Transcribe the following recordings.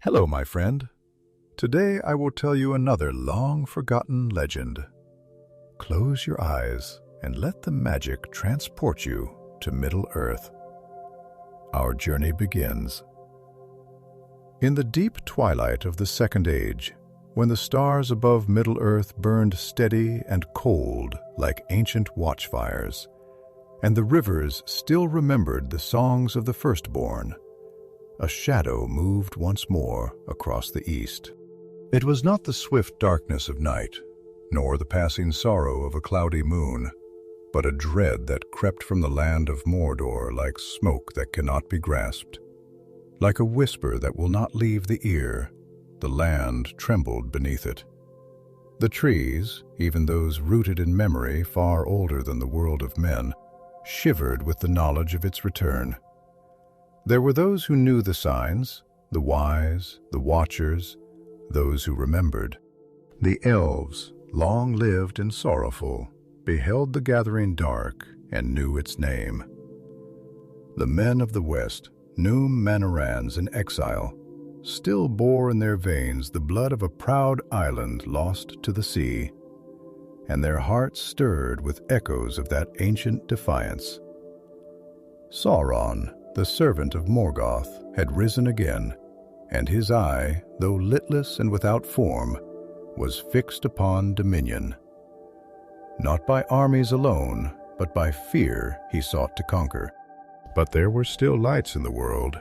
Hello, my friend. Today I will tell you another long-forgotten legend. Close your eyes and let the magic transport you to Middle-earth. Our journey begins. In the deep twilight of the Second Age, when the stars above Middle-earth burned steady and cold like ancient watchfires, and the rivers still remembered the songs of the firstborn, a shadow moved once more across the east. It was not the swift darkness of night, nor the passing sorrow of a cloudy moon, but a dread that crept from the land of Mordor like smoke that cannot be grasped. Like a whisper that will not leave the ear, the land trembled beneath it. The trees, even those rooted in memory far older than the world of men, shivered with the knowledge of its return. There were those who knew the signs, the wise, the watchers, those who remembered. The Elves, long-lived and sorrowful, beheld the gathering dark and knew its name. The men of the West, Noom Manorans in exile, still bore in their veins the blood of a proud island lost to the sea, and their hearts stirred with echoes of that ancient defiance. Sauron, the servant of Morgoth, had risen again, and his eye, though litless and without form, was fixed upon dominion. Not by armies alone, but by fear he sought to conquer. But there were still lights in the world.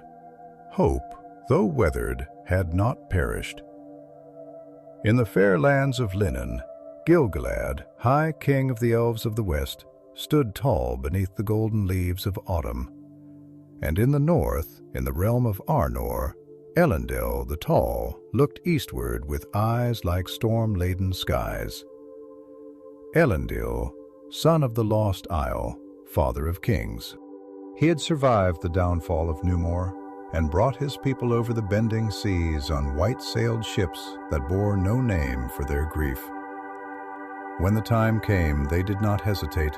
Hope, though weathered, had not perished. In the fair lands of Linen, Gil-galad, High King of the Elves of the West, stood tall beneath the golden leaves of autumn. And in the north, in the realm of Arnor, Elendil the Tall looked eastward with eyes like storm-laden skies. Elendil, son of the Lost Isle, father of kings. He had survived the downfall of Numor and brought his people over the bending seas on white-sailed ships that bore no name for their grief. When the time came, they did not hesitate.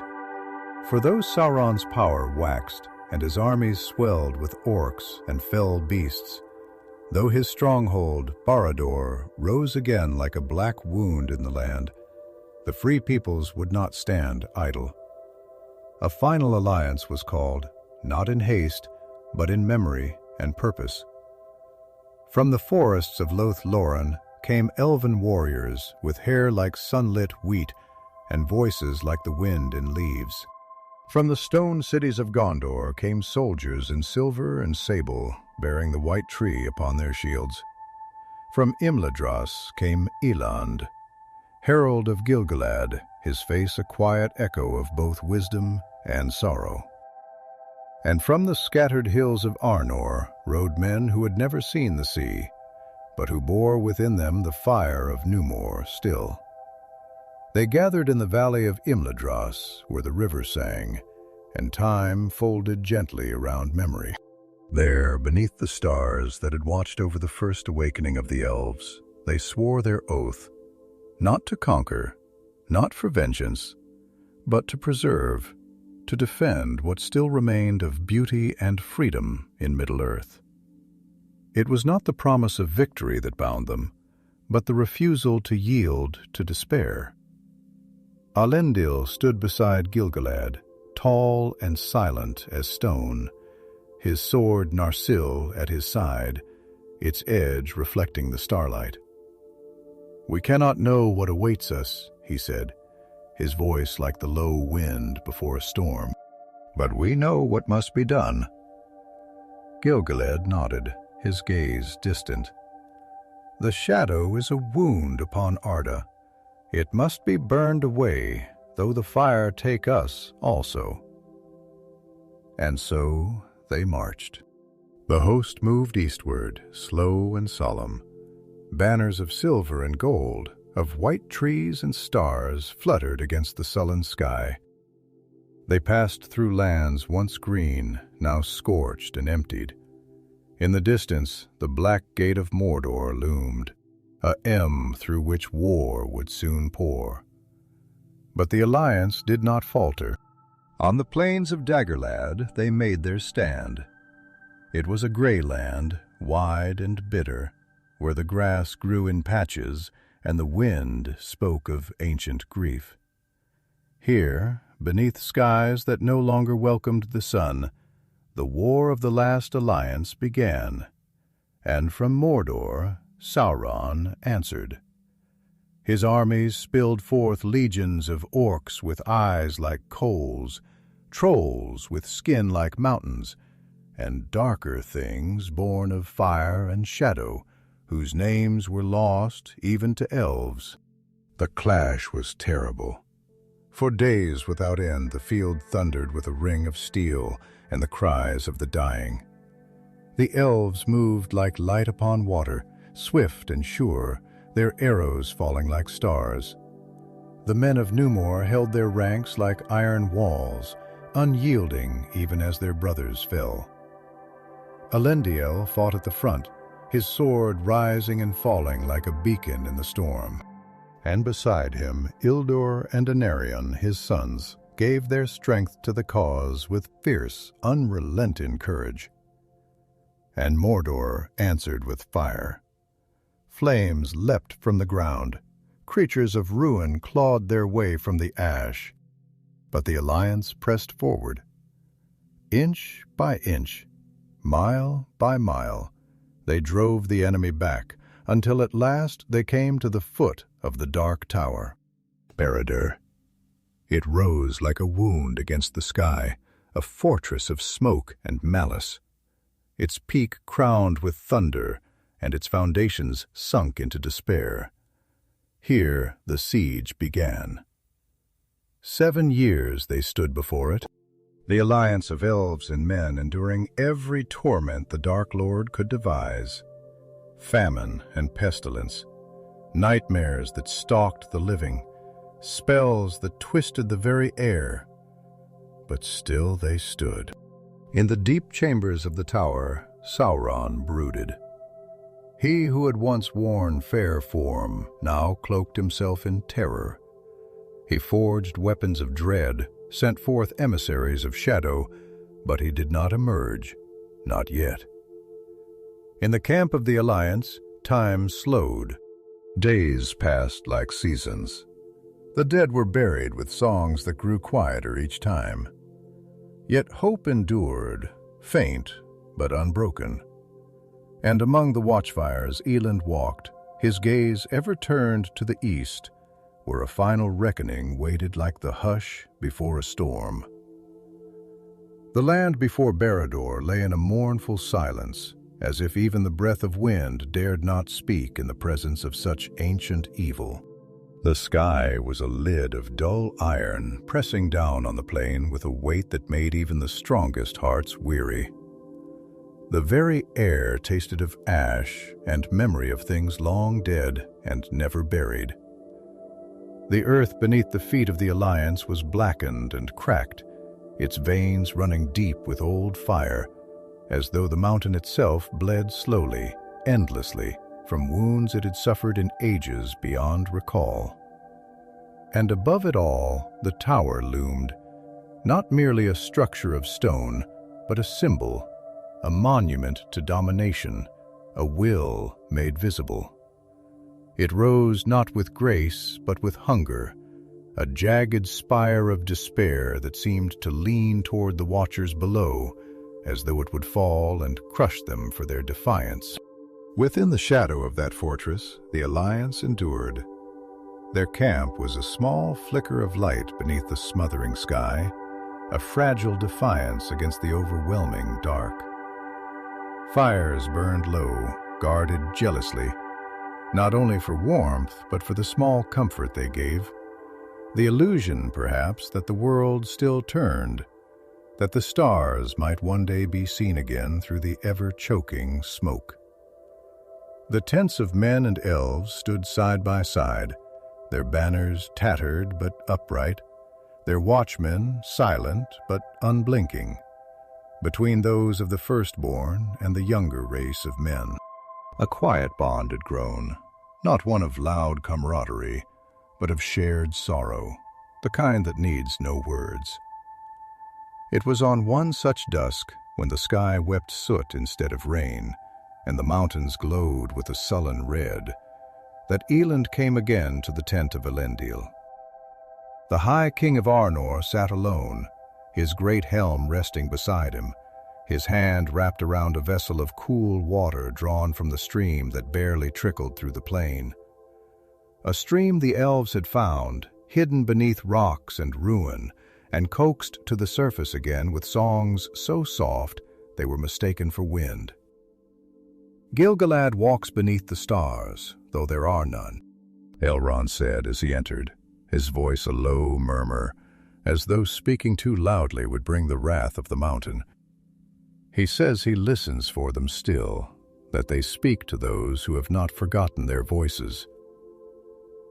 For though Sauron's power waxed, and his armies swelled with orcs and fell beasts, though his stronghold, Barad-dûr, rose again like a black wound in the land, the free peoples would not stand idle. A final alliance was called, not in haste, but in memory and purpose. From the forests of Lothr came elven warriors with hair like sunlit wheat and voices like the wind in leaves. From the stone cities of Gondor came soldiers in silver and sable, bearing the white tree upon their shields. From Imladras came Elrond, herald of Gil-galad, his face a quiet echo of both wisdom and sorrow. And from the scattered hills of Arnor rode men who had never seen the sea, but who bore within them the fire of Numor still. They gathered in the valley of Imladras, where the river sang, and time folded gently around memory. There, beneath the stars that had watched over the first awakening of the elves, they swore their oath, not to conquer, not for vengeance, but to preserve, to defend what still remained of beauty and freedom in Middle-earth. It was not the promise of victory that bound them, but the refusal to yield to despair. Elendil stood beside Gil-galad, tall and silent as stone, his sword Narsil at his side, its edge reflecting the starlight. "We cannot know what awaits us," he said, his voice like the low wind before a storm. "But we know what must be done." Gil-galad nodded, his gaze distant. "The shadow is a wound upon Arda. It must be burned away, though the fire take us also." And so they marched. The host moved eastward, slow and solemn. Banners of silver and gold, of white trees and stars fluttered against the sullen sky. They passed through lands once green, now scorched and emptied. In the distance, the black gate of Mordor loomed, a M through which war would soon pour. But the alliance did not falter. On the plains of Dagorlad they made their stand. It was a gray land, wide and bitter, where the grass grew in patches and the wind spoke of ancient grief. Here, beneath skies that no longer welcomed the sun, the War of the Last Alliance began, and from Mordor Sauron answered. His armies spilled forth legions of orcs with eyes like coals, trolls with skin like mountains, and darker things born of fire and shadow, whose names were lost even to elves. The clash was terrible. For days without end the field thundered with a ring of steel and the cries of the dying. The elves moved like light upon water, swift and sure, their arrows falling like stars. The men of Numor held their ranks like iron walls, unyielding even as their brothers fell. Elendil fought at the front, his sword rising and falling like a beacon in the storm. And beside him, Isildur and Anarion, his sons, gave their strength to the cause with fierce, unrelenting courage. And Mordor answered with fire. Flames leapt from the ground. Creatures of ruin clawed their way from the ash. But the alliance pressed forward. Inch by inch, mile by mile, they drove the enemy back, until at last they came to the foot of the Dark Tower. Barad-dûr. It rose like a wound against the sky, a fortress of smoke and malice. Its peak crowned with thunder, and its foundations sunk into despair. Here the siege began. 7 years they stood before it, the alliance of elves and men enduring every torment the Dark Lord could devise. Famine and pestilence, nightmares that stalked the living, spells that twisted the very air. But still they stood. In the deep chambers of the tower, Sauron brooded. He who had once worn fair form now cloaked himself in terror. He forged weapons of dread, sent forth emissaries of shadow, but he did not emerge, not yet. In the camp of the Alliance, time slowed. Days passed like seasons. The dead were buried with songs that grew quieter each time. Yet hope endured, faint but unbroken. And among the watchfires Elend walked, his gaze ever turned to the east, where a final reckoning waited like the hush before a storm. The land before Barad-dûr lay in a mournful silence, as if even the breath of wind dared not speak in the presence of such ancient evil. The sky was a lid of dull iron pressing down on the plain with a weight that made even the strongest hearts weary. The very air tasted of ash and memory of things long dead and never buried. The earth beneath the feet of the Alliance was blackened and cracked, its veins running deep with old fire, as though the mountain itself bled slowly, endlessly, from wounds it had suffered in ages beyond recall. And above it all, the tower loomed, not merely a structure of stone, but a symbol, a monument to domination, a will made visible. It rose not with grace, but with hunger, a jagged spire of despair that seemed to lean toward the watchers below, as though it would fall and crush them for their defiance. Within the shadow of that fortress, the Alliance endured. Their camp was a small flicker of light beneath the smothering sky, a fragile defiance against the overwhelming dark. Fires burned low, guarded jealously, not only for warmth, but for the small comfort they gave. The illusion, perhaps, that the world still turned, that the stars might one day be seen again through the ever-choking smoke. The tents of men and elves stood side by side, their banners tattered but upright, their watchmen silent but unblinking, between those of the firstborn and the younger race of men. A quiet bond had grown, not one of loud camaraderie, but of shared sorrow, the kind that needs no words. It was on one such dusk, when the sky wept soot instead of rain, and the mountains glowed with a sullen red, that Elend came again to the tent of Elendil. The High King of Arnor sat alone, his great helm resting beside him, his hand wrapped around a vessel of cool water drawn from the stream that barely trickled through the plain. A stream the elves had found, hidden beneath rocks and ruin, and coaxed to the surface again with songs so soft they were mistaken for wind. Gil-galad walks beneath the stars, though there are none, Elrond said as he entered, his voice a low murmur, as though speaking too loudly would bring the wrath of the mountain. He says he listens for them still, that they speak to those who have not forgotten their voices.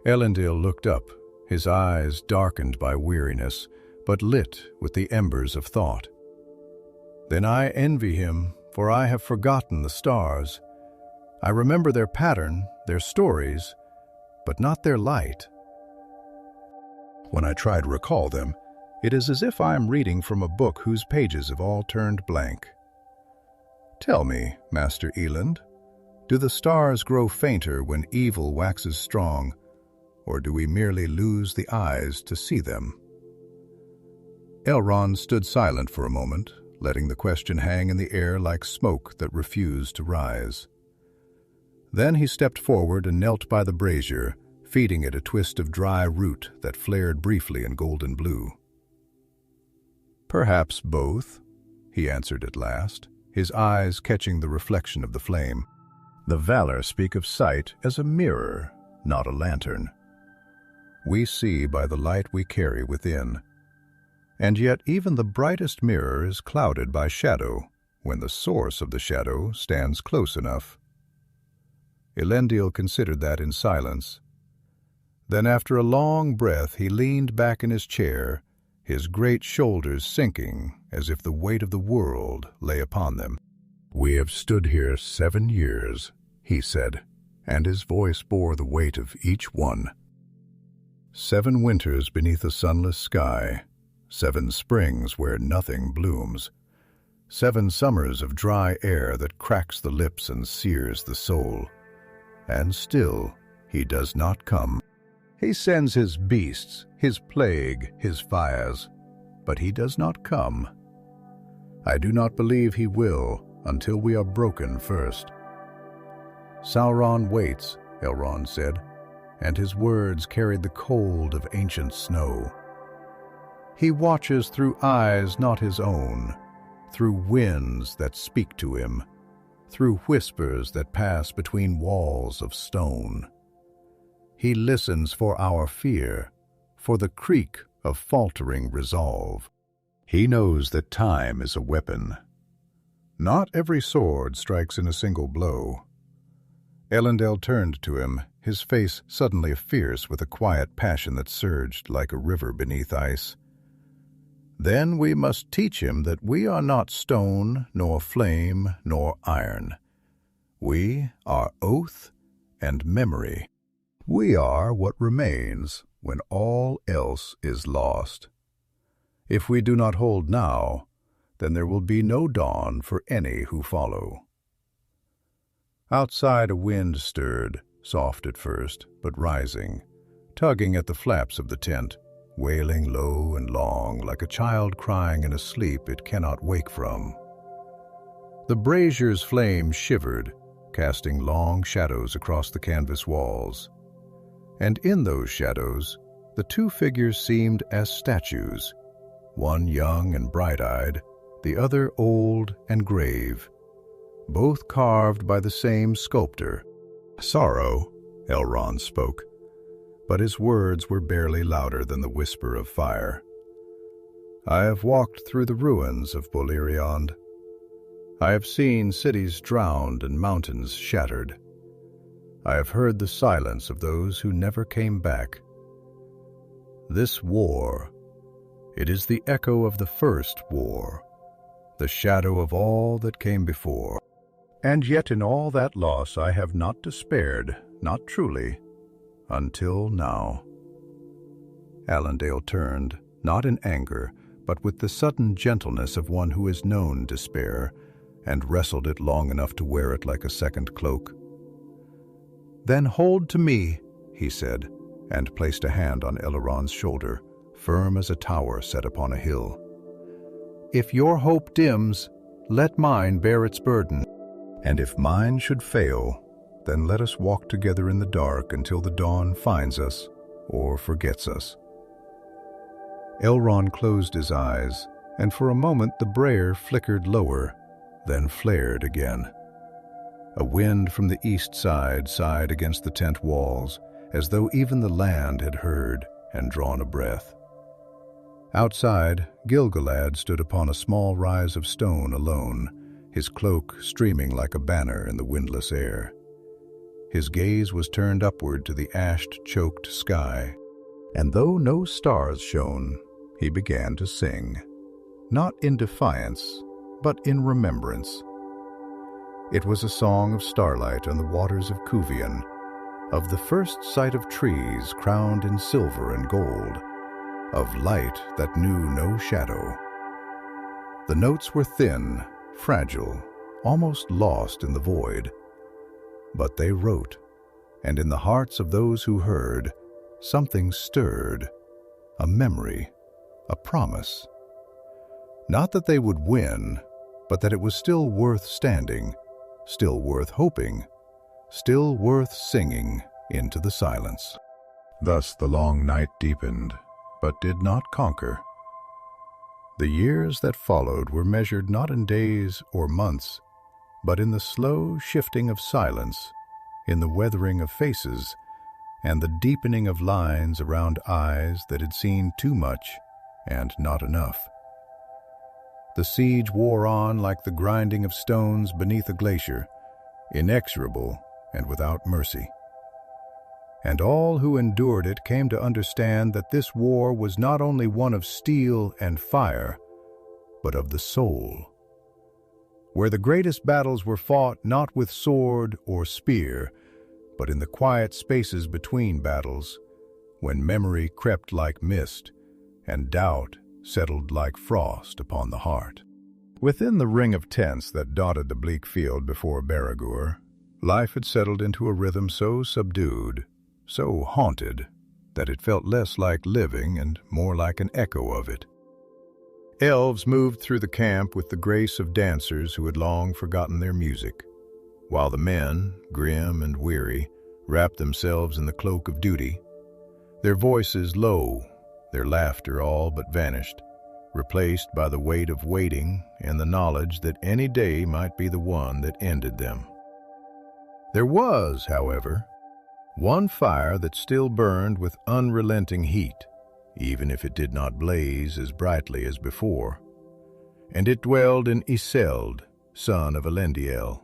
Elendil looked up, his eyes darkened by weariness, but lit with the embers of thought. Then I envy him, for I have forgotten the stars. I remember their pattern, their stories, but not their light. When I try to recall them, it is as if I am reading from a book whose pages have all turned blank. Tell me, Master Elend, do the stars grow fainter when evil waxes strong, or do we merely lose the eyes to see them? Elrond stood silent for a moment, letting the question hang in the air like smoke that refused to rise. Then he stepped forward and knelt by the brazier, feeding it a twist of dry root that flared briefly in golden blue. "Perhaps both," he answered at last, his eyes catching the reflection of the flame. "The Valar speak of sight as a mirror, not a lantern. We see by the light we carry within. And yet even the brightest mirror is clouded by shadow when the source of the shadow stands close enough." Elendil considered that in silence. Then after a long breath he leaned back in his chair, his great shoulders sinking as if the weight of the world lay upon them. "We have stood here 7 years," he said, and his voice bore the weight of each one. 7 winters beneath a sunless sky, 7 springs where nothing blooms, 7 summers of dry air that cracks the lips and sears the soul. And still he does not come. He sends his beasts, his plague, his fires, but he does not come. I do not believe he will until we are broken first. "Sauron waits," Elrond said, and his words carried the cold of ancient snow. "He watches through eyes not his own, through winds that speak to him, through whispers that pass between walls of stone. He listens for our fear, for the creak of faltering resolve. He knows that time is a weapon. Not every sword strikes in a single blow." Elendil turned to him, his face suddenly fierce with a quiet passion that surged like a river beneath ice. "Then we must teach him that we are not stone, nor flame, nor iron. We are oath and memory. We are what remains when all else is lost. If we do not hold now, then there will be no dawn for any who follow." Outside a wind stirred, soft at first, but rising, tugging at the flaps of the tent, wailing low and long like a child crying in a sleep it cannot wake from. The brazier's flame shivered, casting long shadows across the canvas walls. And in those shadows, the 2 figures seemed as statues, one young and bright-eyed, the other old and grave, both carved by the same sculptor. "Sorrow," Elrond spoke, but his words were barely louder than the whisper of fire. "I have walked through the ruins of Boleriand. I have seen cities drowned and mountains shattered. I have heard the silence of those who never came back. This war, it is the echo of the first war, the shadow of all that came before. And yet in all that loss I have not despaired, not truly, until now." Elendil turned, not in anger, but with the sudden gentleness of one who has known despair, and wrestled it long enough to wear it like a second cloak. "Then hold to me," he said, and placed a hand on Elrond's shoulder, firm as a tower set upon a hill. "If your hope dims, let mine bear its burden. And if mine should fail, then let us walk together in the dark until the dawn finds us or forgets us." Elrond closed his eyes, and for a moment the brayer flickered lower, then flared again. A wind from the east side sighed against the tent walls, as though even the land had heard and drawn a breath. Outside, Gil-galad stood upon a small rise of stone alone, his cloak streaming like a banner in the windless air. His gaze was turned upward to the ash-choked sky, and though no stars shone, he began to sing, not in defiance, but in remembrance. It was a song of starlight on the waters of Cuvian, of the first sight of trees crowned in silver and gold, of light that knew no shadow. The notes were thin, fragile, almost lost in the void. But they wrote, and in the hearts of those who heard, something stirred, a memory, a promise. Not that they would win, but that it was still worth standing, still worth hoping, still worth singing into the silence. Thus the long night deepened, but did not conquer. The years that followed were measured not in days or months, but in the slow shifting of silence, in the weathering of faces, and the deepening of lines around eyes that had seen too much and not enough. The siege wore on like the grinding of stones beneath a glacier, inexorable and without mercy. And all who endured it came to understand that this war was not only one of steel and fire, but of the soul, where the greatest battles were fought not with sword or spear, but in the quiet spaces between battles, when memory crept like mist and doubt settled like frost upon the heart. Within the ring of tents that dotted the bleak field before Barad-dûr, life had settled into a rhythm so subdued, so haunted, that it felt less like living and more like an echo of it. Elves moved through the camp with the grace of dancers who had long forgotten their music, while the men, grim and weary, wrapped themselves in the cloak of duty, their voices low, their laughter all but vanished, replaced by the weight of waiting and the knowledge that any day might be the one that ended them. There was, however, one fire that still burned with unrelenting heat, even if it did not blaze as brightly as before, and it dwelled in Isildur, son of Elendil,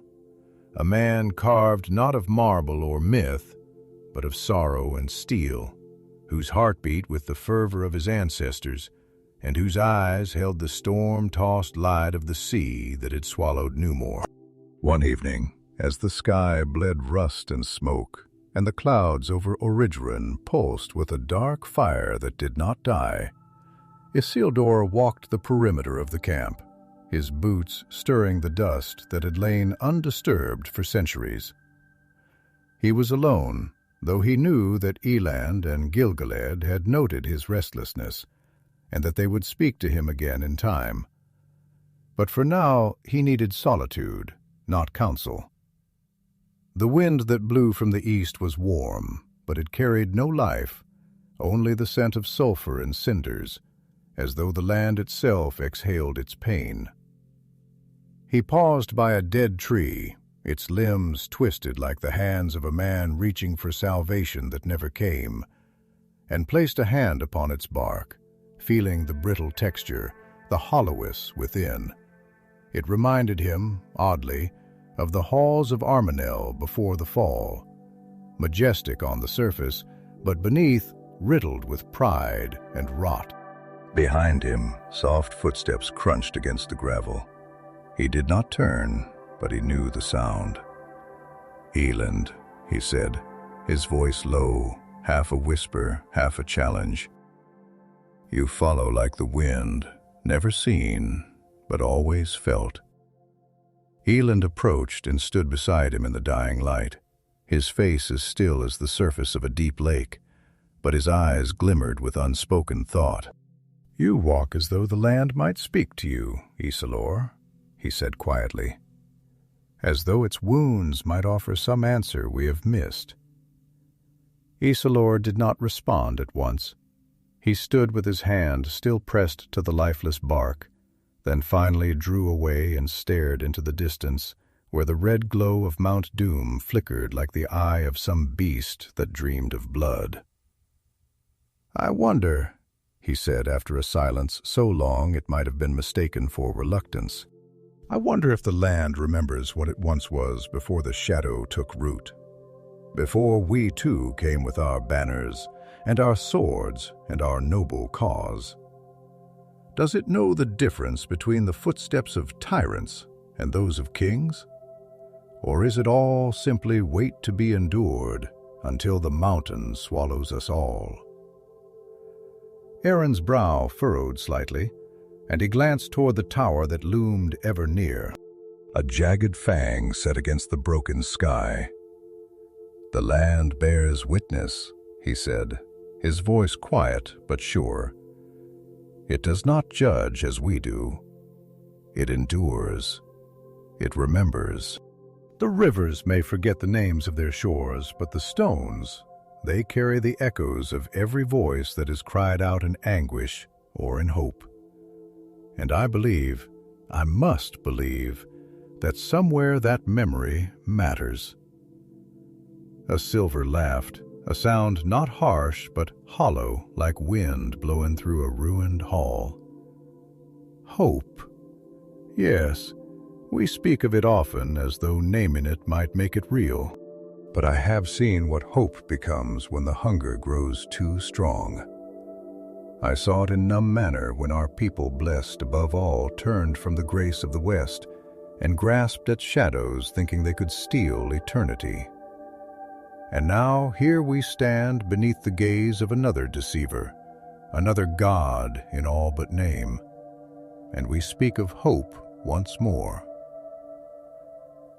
a man carved not of marble or myth, but of sorrow and steel, whose heart beat with the fervor of his ancestors, and whose eyes held the storm-tossed light of the sea that had swallowed Numor. One evening, as the sky bled rust and smoke, and the clouds over Oridren pulsed with a dark fire that did not die, Isildur walked the perimeter of the camp, his boots stirring the dust that had lain undisturbed for centuries. He was alone, though he knew that Elendil and Gil-galad had noted his restlessness, and that they would speak to him again in time. But for now he needed solitude, not counsel. The wind that blew from the east was warm, but it carried no life, only the scent of sulfur and cinders, as though the land itself exhaled its pain. He paused by a dead tree, its limbs twisted like the hands of a man reaching for salvation that never came, and placed a hand upon its bark, feeling the brittle texture, the hollowness within. It reminded him, oddly, of the halls of Armenel before the fall, majestic on the surface, but beneath riddled with pride and rot. Behind him, soft footsteps crunched against the gravel. He did not turn, but he knew the sound. "Elend," he said, his voice low, half a whisper, half a challenge. "You follow like the wind, never seen, but always felt." Elend approached and stood beside him in the dying light. His face as still as the surface of a deep lake, but his eyes glimmered with unspoken thought. "You walk as though the land might speak to you, Isildur," he said quietly, "as though its wounds might offer some answer we have missed." Isildur did not respond at once. He stood with his hand still pressed to the lifeless bark, then finally drew away and stared into the distance, where the red glow of Mount Doom flickered like the eye of some beast that dreamed of blood. "I wonder," he said after a silence so long it might have been mistaken for reluctance, "I wonder if the land remembers what it once was before the shadow took root, before we too came with our banners and our swords and our noble cause. Does it know the difference between the footsteps of tyrants and those of kings? Or is it all simply wait to be endured until the mountain swallows us all?" Aaron's brow furrowed slightly, and he glanced toward the tower that loomed ever near, a jagged fang set against the broken sky. "The land bears witness," he said, his voice quiet but sure. "It does not judge as we do. It endures. It remembers. The rivers may forget the names of their shores, but the stones, they carry the echoes of every voice that is cried out in anguish or in hope. And I believe, I must believe, that somewhere that memory matters." A silver laughed, a sound not harsh but hollow like wind blowing through a ruined hall. "Hope. Yes, we speak of it often as though naming it might make it real. But I have seen what hope becomes when the hunger grows too strong. I saw it in numb manner when our people, blessed above all, turned from the grace of the West and grasped at shadows thinking they could steal eternity. And now here we stand beneath the gaze of another deceiver, another god in all but name, and we speak of hope once more."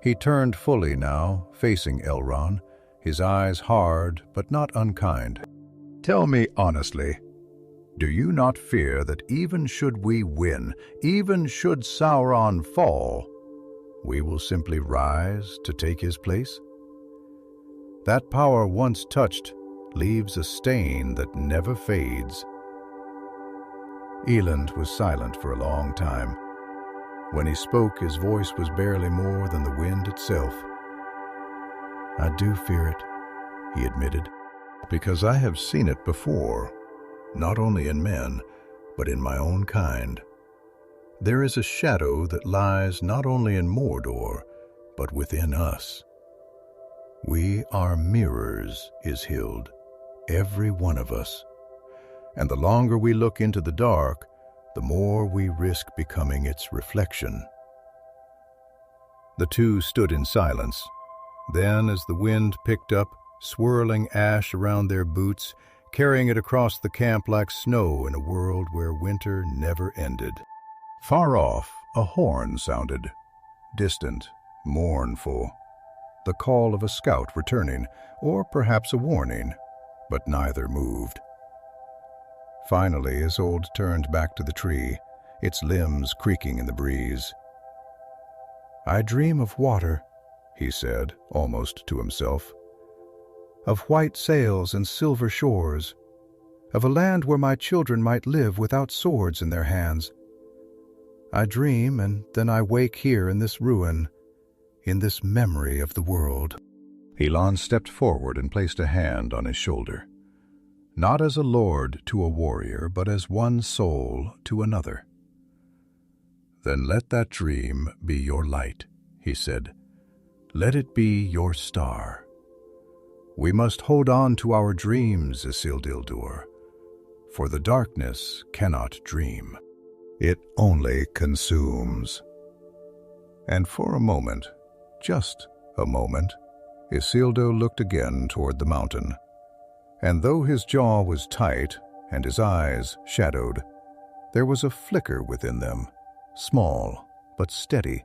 He turned fully now, facing Elrond, his eyes hard but not unkind. "Tell me honestly, do you not fear that even should we win, even should Sauron fall, we will simply rise to take his place? That power once touched leaves a stain that never fades." Elend was silent for a long time. When he spoke, his voice was barely more than the wind itself. "I do fear it," he admitted, "because I have seen it before, not only in men, but in my own kind. There is a shadow that lies not only in Mordor, but within us. We are mirrors, Isildur, every one of us. And the longer we look into the dark, the more we risk becoming its reflection." The two stood in silence. Then, as the wind picked up, swirling ash around their boots, carrying it across the camp like snow in a world where winter never ended. Far off, a horn sounded, distant, mournful, the call of a scout returning, or perhaps a warning, but neither moved. Finally, Isildur turned back to the tree, its limbs creaking in the breeze. "I dream of water," he said, almost to himself, "of white sails and silver shores, of a land where my children might live without swords in their hands. I dream, and then I wake here in this ruin, in this memory of the world." Elend stepped forward and placed a hand on his shoulder. Not as a lord to a warrior, but as one soul to another. "Then let that dream be your light," he said. "Let it be your star. We must hold on to our dreams, Isildur, for the darkness cannot dream. It only consumes." And for a moment, just a moment, Isildur looked again toward the mountain. And though his jaw was tight and his eyes shadowed, there was a flicker within them, small but steady,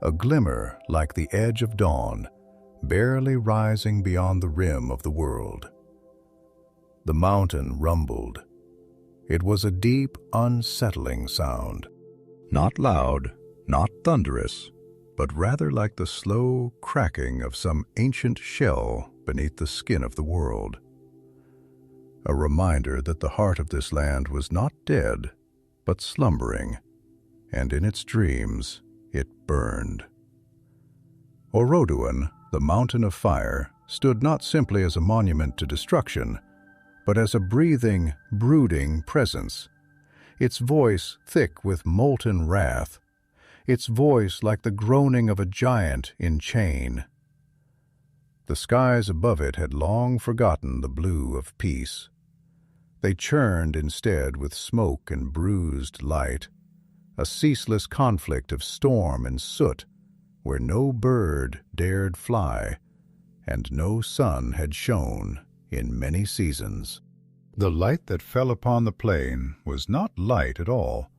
a glimmer like the edge of dawn, barely rising beyond the rim of the world. The mountain rumbled. It was a deep, unsettling sound. Not loud, not thunderous, but rather like the slow cracking of some ancient shell beneath the skin of the world. A reminder that the heart of this land was not dead, but slumbering, and in its dreams it burned. Oroduin, the mountain of fire, stood not simply as a monument to destruction, but as a breathing, brooding presence, its voice thick with molten wrath, its voice like the groaning of a giant in chain. The skies above it had long forgotten the blue of peace. They churned instead with smoke and bruised light, a ceaseless conflict of storm and soot, where no bird dared fly, and no sun had shone in many seasons. The light that fell upon the plain was not light at all,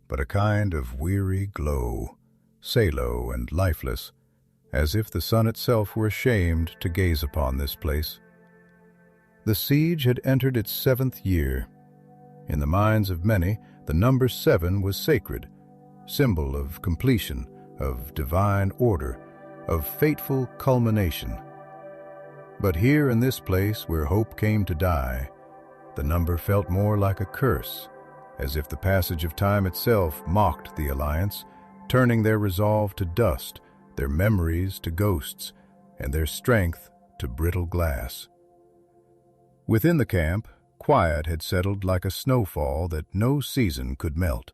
but a kind of weary glow, sallow and lifeless, as if the sun itself were ashamed to gaze upon this place. The siege had entered its 7th year. In the minds of many, the number 7 was sacred, symbol of completion, of divine order, of fateful culmination. But here in this place where hope came to die, the number felt more like a curse, as if the passage of time itself mocked the alliance, turning their resolve to dust, their memories to ghosts, and their strength to brittle glass. Within the camp, quiet had settled like a snowfall that no season could melt.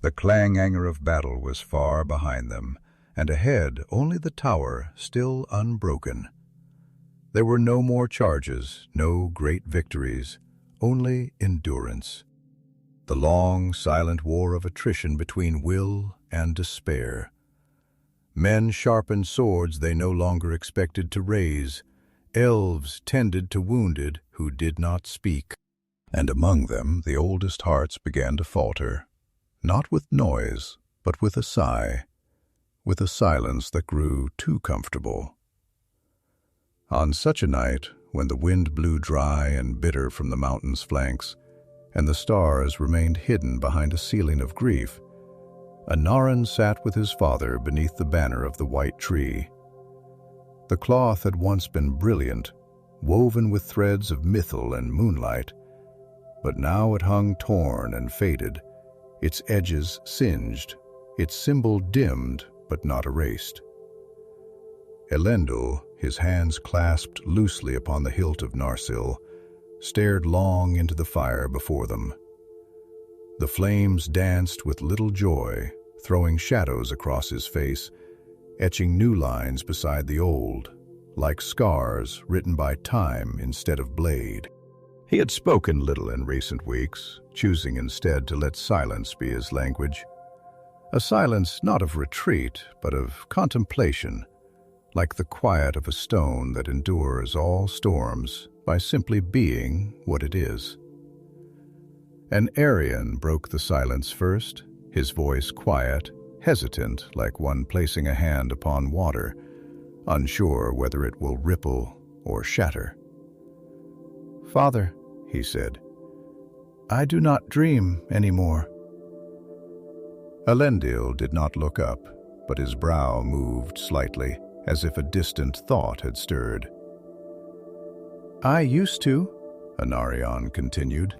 The clang-anger of battle was far behind them, and ahead only the tower still unbroken. There were no more charges, no great victories, only endurance. The long, silent war of attrition between will and despair. Men sharpened swords they no longer expected to raise. Elves tended to wounded who did not speak. And among them the oldest hearts began to falter, not with noise, but with a sigh, with a silence that grew too comfortable. On such a night, when the wind blew dry and bitter from the mountain's flanks, and the stars remained hidden behind a ceiling of grief, Anarion sat with his father beneath the banner of the white tree. The cloth had once been brilliant, woven with threads of mithril and moonlight, but now it hung torn and faded, its edges singed, its symbol dimmed but not erased. Elendil, his hands clasped loosely upon the hilt of Narsil, stared long into the fire before them. The flames danced with little joy, throwing shadows across his face, etching new lines beside the old, like scars written by time instead of blade. He had spoken little in recent weeks, choosing instead to let silence be his language. A silence not of retreat, but of contemplation, like the quiet of a stone that endures all storms by simply being what it is. And Arion broke the silence first, his voice quiet, hesitant like one placing a hand upon water, unsure whether it will ripple or shatter. "Father," he said, "I do not dream anymore." Elendil did not look up, but his brow moved slightly, as if a distant thought had stirred. "I used to," Anarion continued.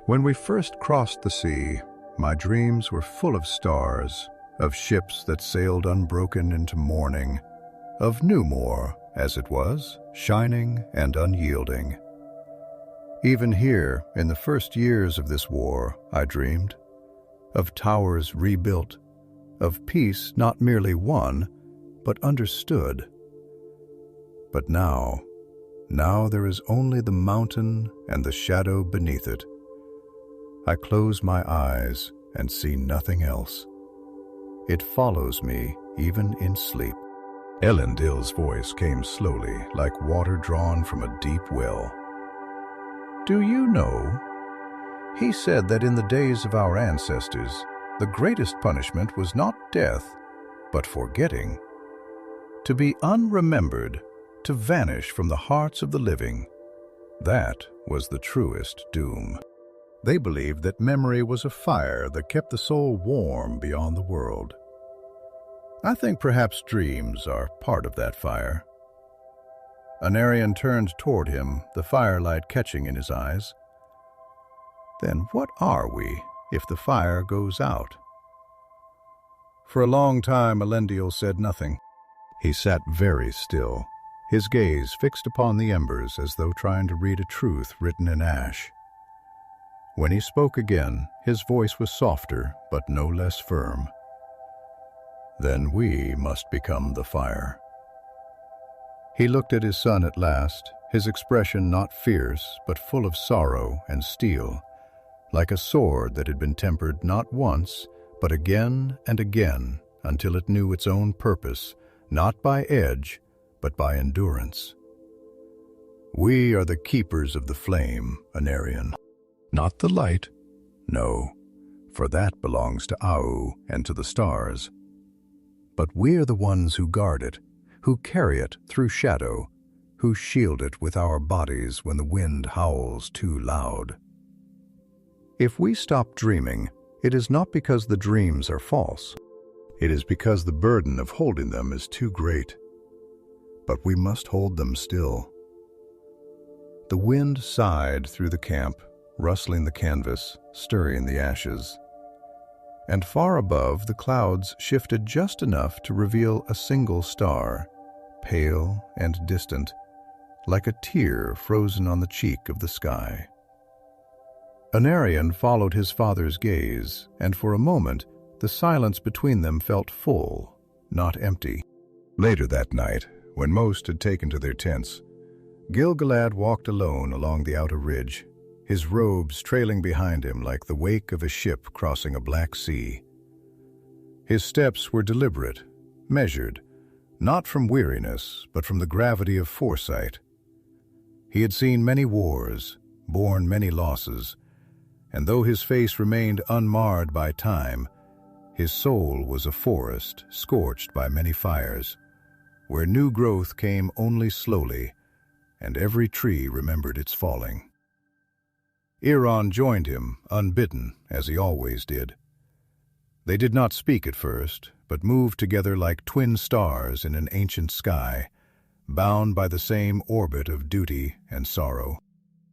"When we first crossed the sea, my dreams were full of stars, of ships that sailed unbroken into morning, of Numor, as it was, shining and unyielding. Even here, in the first years of this war, I dreamed of towers rebuilt, of peace not merely won, but understood. But now there is only the mountain and the shadow beneath it. I close my eyes and see nothing else. It follows me even in sleep." Elendil's voice came slowly, like water drawn from a deep well. "Do you know? He said that in the days of our ancestors, the greatest punishment was not death, but forgetting. To be unremembered, to vanish from the hearts of the living, that was the truest doom. They believed that memory was a fire that kept the soul warm beyond the world. I think perhaps dreams are part of that fire. Anarion turned toward him, the firelight catching in his eyes. Then what are we if the fire goes out? For a long time Elendil said nothing. He sat very still, his gaze fixed upon the embers as though trying to read a truth written in ash. When he spoke again, his voice was softer but no less firm. Then we must become the fire. He looked at his son at last, his expression not fierce but full of sorrow and steel, like a sword that had been tempered not once, but again and again until it knew its own purpose, not by edge, but by endurance. We are the keepers of the flame, Anarion. Not the light, no, for that belongs to Au and to the stars. But we are the ones who guard it, who carry it through shadow, who shield it with our bodies when the wind howls too loud. If we stop dreaming, it is not because the dreams are false. It is because the burden of holding them is too great. But we must hold them still. The wind sighed through the camp, rustling the canvas, stirring the ashes. And far above, the clouds shifted just enough to reveal a single star, pale and distant, like a tear frozen on the cheek of the sky. Anarion followed his father's gaze, and for a moment, the silence between them felt full, not empty. Later that night, when most had taken to their tents, Gil-galad walked alone along the outer ridge, his robes trailing behind him like the wake of a ship crossing a black sea. His steps were deliberate, measured, not from weariness, but from the gravity of foresight. He had seen many wars, borne many losses, and though his face remained unmarred by time, his soul was a forest scorched by many fires, where new growth came only slowly, and every tree remembered its falling. Elrond joined him, unbidden, as he always did. They did not speak at first, but moved together like twin stars in an ancient sky, bound by the same orbit of duty and sorrow.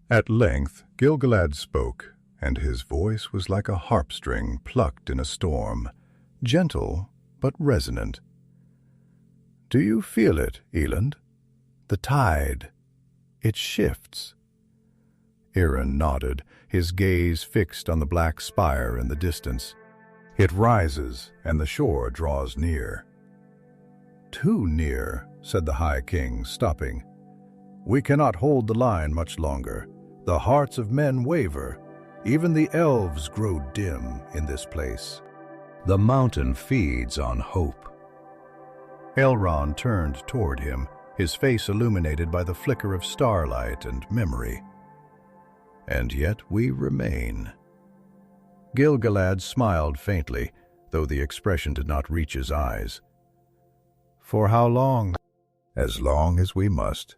At length, Gil-galad spoke, and his voice was like a harp string plucked in a storm, gentle but resonant. "Do you feel it, Elend? The tide. It shifts." Elrond nodded, his gaze fixed on the black spire in the distance. "It rises, and the shore draws near." "Too near," said the High King, stopping. "We cannot hold the line much longer. The hearts of men waver. Even the elves grow dim in this place. The mountain feeds on hope." Elrond turned toward him, his face illuminated by the flicker of starlight and memory. "And yet we remain." Gil-galad smiled faintly, though the expression did not reach his eyes. "For how long?" "As long as we must."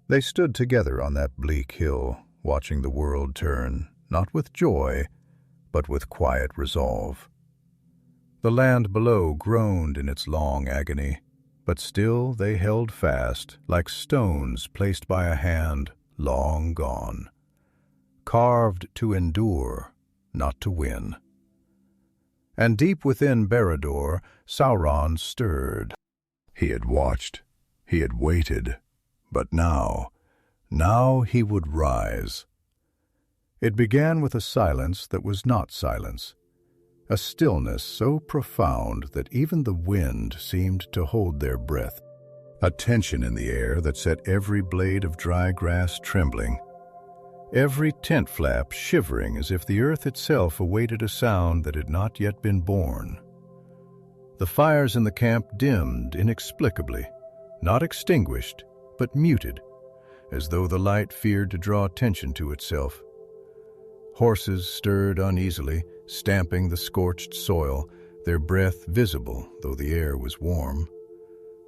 They stood together on that bleak hill, watching the world turn, not with joy, but with quiet resolve. The land below groaned in its long agony, but still they held fast, like stones placed by a hand long gone, carved to endure, not to win. And deep within Barad-dûr, Sauron stirred. He had watched, he had waited, but now he would rise. It began with a silence that was not silence, a stillness so profound that even the wind seemed to hold their breath, a tension in the air that set every blade of dry grass trembling, every tent flap shivering as if the earth itself awaited a sound that had not yet been born. The fires in the camp dimmed inexplicably, not extinguished, but muted, as though the light feared to draw attention to itself. Horses stirred uneasily, stamping the scorched soil, their breath visible though the air was warm,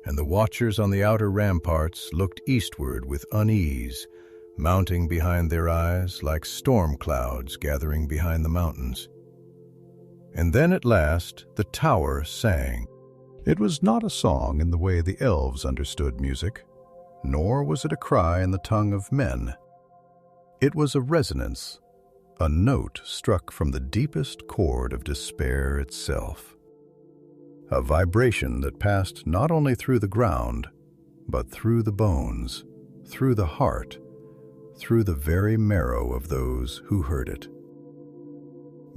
and the watchers on the outer ramparts looked eastward with unease, mounting behind their eyes like storm clouds gathering behind the mountains. And then at last the tower sang. It was not a song in the way the elves understood music, nor was it a cry in the tongue of men. It was a resonance, a note struck from the deepest chord of despair itself. A vibration that passed not only through the ground, but through the bones, through the heart, through the very marrow of those who heard it.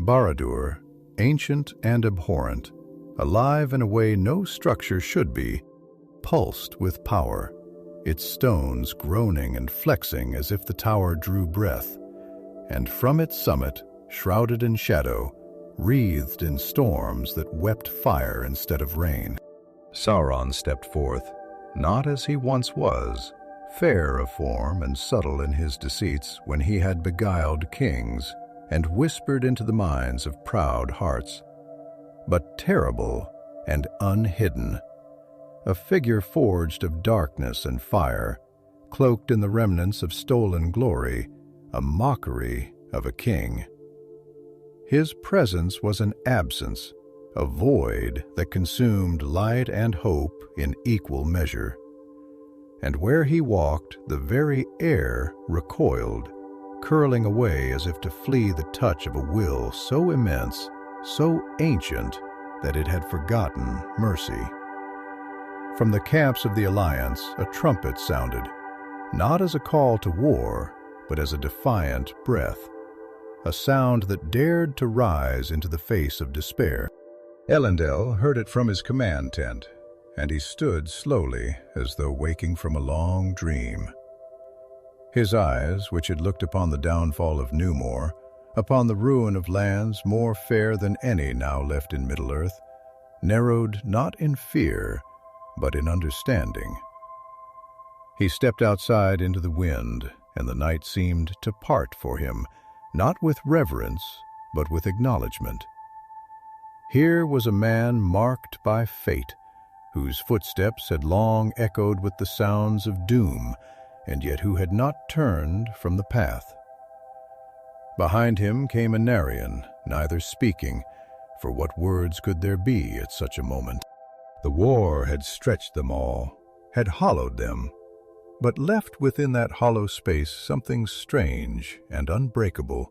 Barad-dûr, ancient and abhorrent, alive in a way no structure should be, pulsed with power, its stones groaning and flexing as if the tower drew breath, and from its summit, shrouded in shadow, wreathed in storms that wept fire instead of rain. Sauron stepped forth, not as he once was, fair of form and subtle in his deceits when he had beguiled kings and whispered into the minds of proud hearts, but terrible and unhidden, a figure forged of darkness and fire, cloaked in the remnants of stolen glory, a mockery of a king. His presence was an absence, a void that consumed light and hope in equal measure. And where he walked, the very air recoiled, curling away as if to flee the touch of a will so immense, so ancient, that it had forgotten mercy. From the camps of the Alliance, a trumpet sounded, not as a call to war, but as a defiant breath, a sound that dared to rise into the face of despair. Elendil heard it from his command tent, and he stood slowly as though waking from a long dream. His eyes, which had looked upon the downfall of Numor, upon the ruin of lands more fair than any now left in Middle-earth, narrowed not in fear, but in understanding. He stepped outside into the wind, and the night seemed to part for him, not with reverence, but with acknowledgement. Here was a man marked by fate, whose footsteps had long echoed with the sounds of doom, and yet who had not turned from the path. Behind him came Anarion, neither speaking, for what words could there be at such a moment? The war had stretched them all, had hollowed them, but left within that hollow space something strange and unbreakable.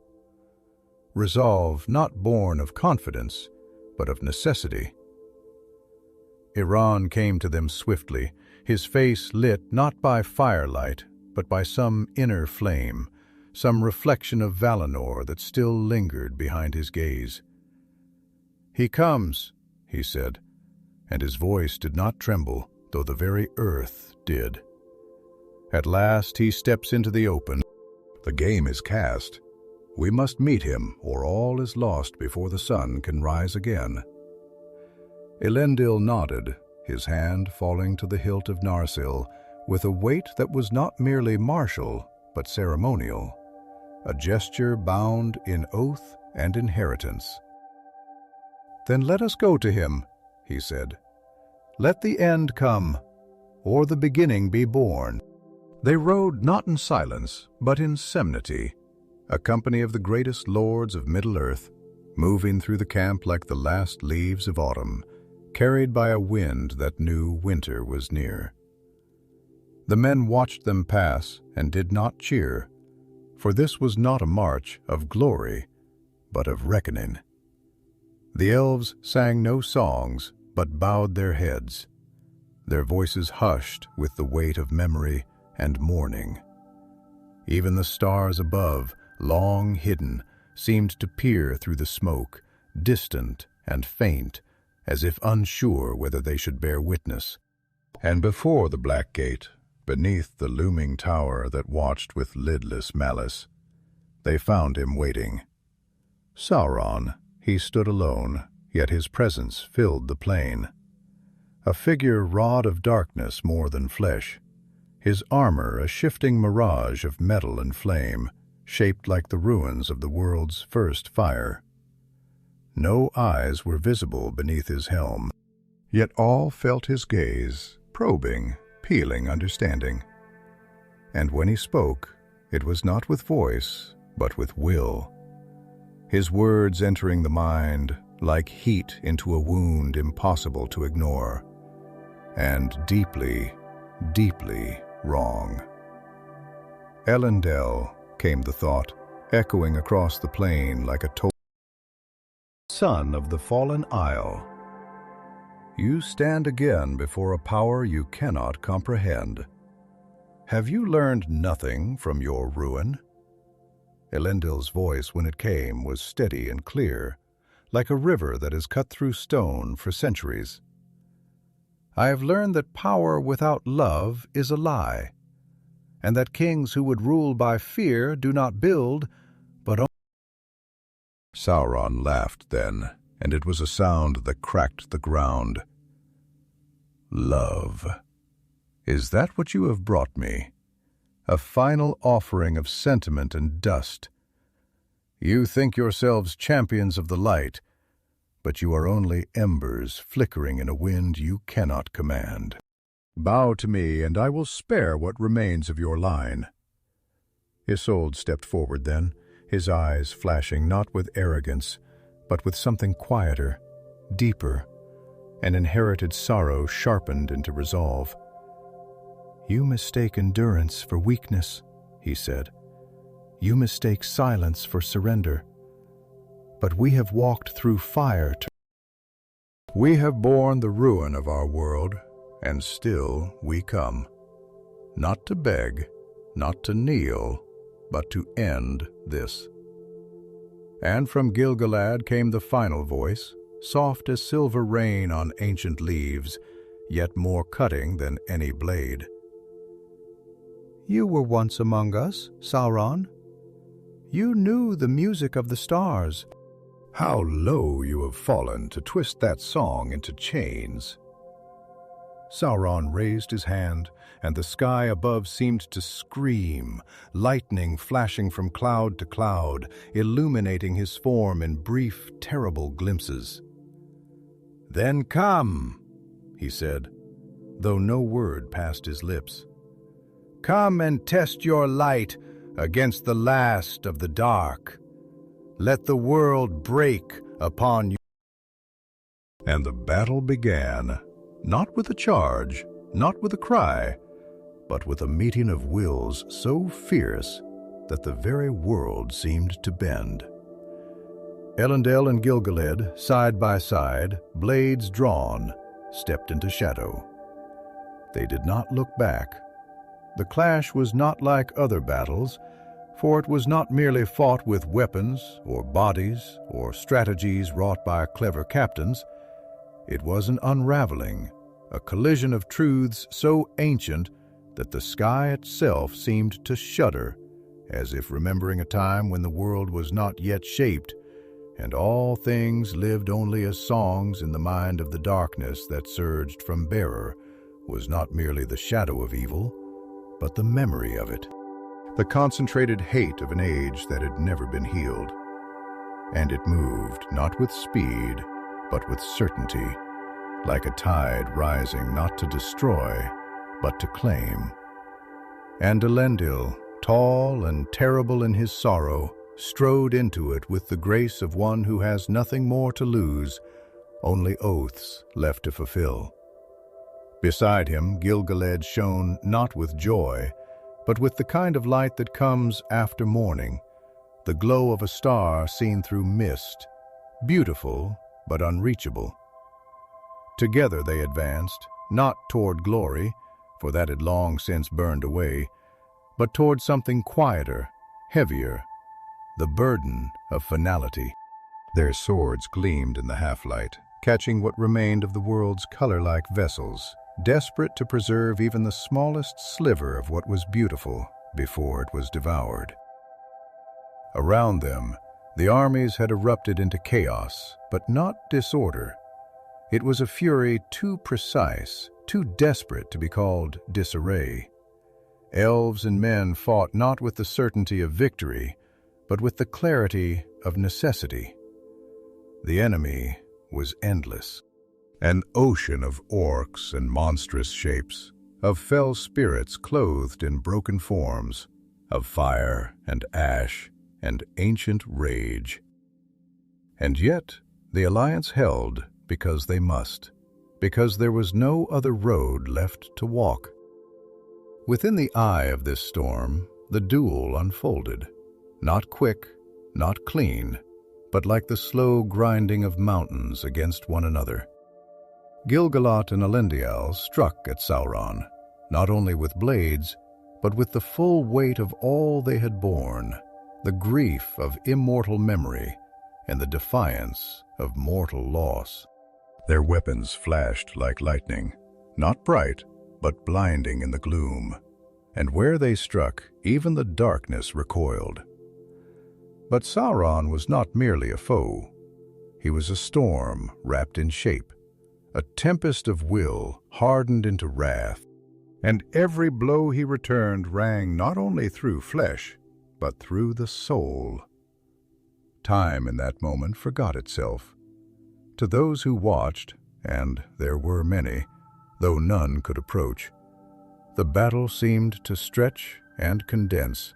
Resolve not born of confidence, but of necessity. Elrond came to them swiftly, his face lit not by firelight, but by some inner flame, some reflection of Valinor that still lingered behind his gaze. "He comes," he said, and his voice did not tremble, though the very earth did. At last he steps into the open. The game is cast. We must meet him, or all is lost before the sun can rise again. Elendil nodded, his hand falling to the hilt of Narsil, with a weight that was not merely martial, but ceremonial, a gesture bound in oath and inheritance. "Then let us go to him," he said. "Let the end come, or the beginning be born." They rode not in silence, but in solemnity, a company of the greatest lords of Middle-earth, moving through the camp like the last leaves of autumn, carried by a wind that knew winter was near. The men watched them pass and did not cheer, for this was not a march of glory, but of reckoning. The elves sang no songs, but bowed their heads, their voices hushed with the weight of memory and mourning. Even the stars above, long hidden, seemed to peer through the smoke, distant and faint, as if unsure whether they should bear witness. And before the black gate, beneath the looming tower that watched with lidless malice, they found him waiting. Sauron, he stood alone, yet his presence filled the plain. A figure wrought of darkness more than flesh, his armor a shifting mirage of metal and flame, shaped like the ruins of the world's first fire. No eyes were visible beneath his helm, yet all felt his gaze, probing, peeling understanding. And when he spoke, it was not with voice, but with will. His words entering the mind like heat into a wound impossible to ignore, and deeply, deeply wrong. Elendil, came the thought, echoing across the plain like a son of the fallen isle. You stand again before a power you cannot comprehend. Have you learned nothing from your ruin? Elendil's voice, when it came, was steady and clear, like a river that has cut through stone for centuries. I have learned that power without love is a lie, and that kings who would rule by fear do not build, but only. Sauron laughed then, and it was a sound that cracked the ground. Love. Is that what you have brought me? A final offering of sentiment and dust. You think yourselves champions of the light, but you are only embers flickering in a wind you cannot command. Bow to me, and I will spare what remains of your line. Isildur stepped forward then, his eyes flashing not with arrogance, but with something quieter, deeper, an inherited sorrow sharpened into resolve. You mistake endurance for weakness, he said. You mistake silence for surrender. But we have walked through fire to... We have borne the ruin of our world, and still we come. Not to beg, not to kneel, but to end this. And from Gil-galad came the final voice, soft as silver rain on ancient leaves, yet more cutting than any blade. You were once among us, Sauron. You knew the music of the stars. How low you have fallen to twist that song into chains. Sauron raised his hand, and the sky above seemed to scream, lightning flashing from cloud to cloud, illuminating his form in brief, terrible glimpses. Then come, he said, though no word passed his lips. Come and test your light against the last of the dark. Let the world break upon you. And the battle began, not with a charge, not with a cry, but with a meeting of wills so fierce that the very world seemed to bend. Elendil and Gil-galad, side by side, blades drawn, stepped into shadow. They did not look back. The clash was not like other battles, for it was not merely fought with weapons or bodies or strategies wrought by clever captains. It was an unraveling, a collision of truths so ancient that the sky itself seemed to shudder, as if remembering a time when the world was not yet shaped, and all things lived only as songs in the mind of the darkness that surged from bearer was not merely the shadow of evil, but the memory of it, the concentrated hate of an age that had never been healed. And it moved not with speed, but with certainty, like a tide rising not to destroy, but to claim. And Elendil, tall and terrible in his sorrow, strode into it with the grace of one who has nothing more to lose, only oaths left to fulfill. Beside him, Gil-galad shone not with joy, but with the kind of light that comes after morning, the glow of a star seen through mist, beautiful but unreachable. Together they advanced, not toward glory, for that had long since burned away, but toward something quieter, heavier, the burden of finality. Their swords gleamed in the half-light, catching what remained of the world's color-like vessels, desperate to preserve even the smallest sliver of what was beautiful before it was devoured. Around them, the armies had erupted into chaos, but not disorder. It was a fury too precise, too desperate to be called disarray. Elves and men fought not with the certainty of victory, but with the clarity of necessity. The enemy was endless. An ocean of orcs and monstrous shapes, of fell spirits clothed in broken forms, of fire and ash and ancient rage. And yet the alliance held because they must, because there was no other road left to walk. Within the eye of this storm, the duel unfolded, not quick, not clean, but like the slow grinding of mountains against one another. Gil-galad and Elendil struck at Sauron, not only with blades, but with the full weight of all they had borne, the grief of immortal memory and the defiance of mortal loss. Their weapons flashed like lightning, not bright, but blinding in the gloom, and where they struck, even the darkness recoiled. But Sauron was not merely a foe. He was a storm wrapped in shape, a tempest of will hardened into wrath, and every blow he returned rang not only through flesh, but through the soul. Time in that moment forgot itself. To those who watched, and there were many, though none could approach, the battle seemed to stretch and condense,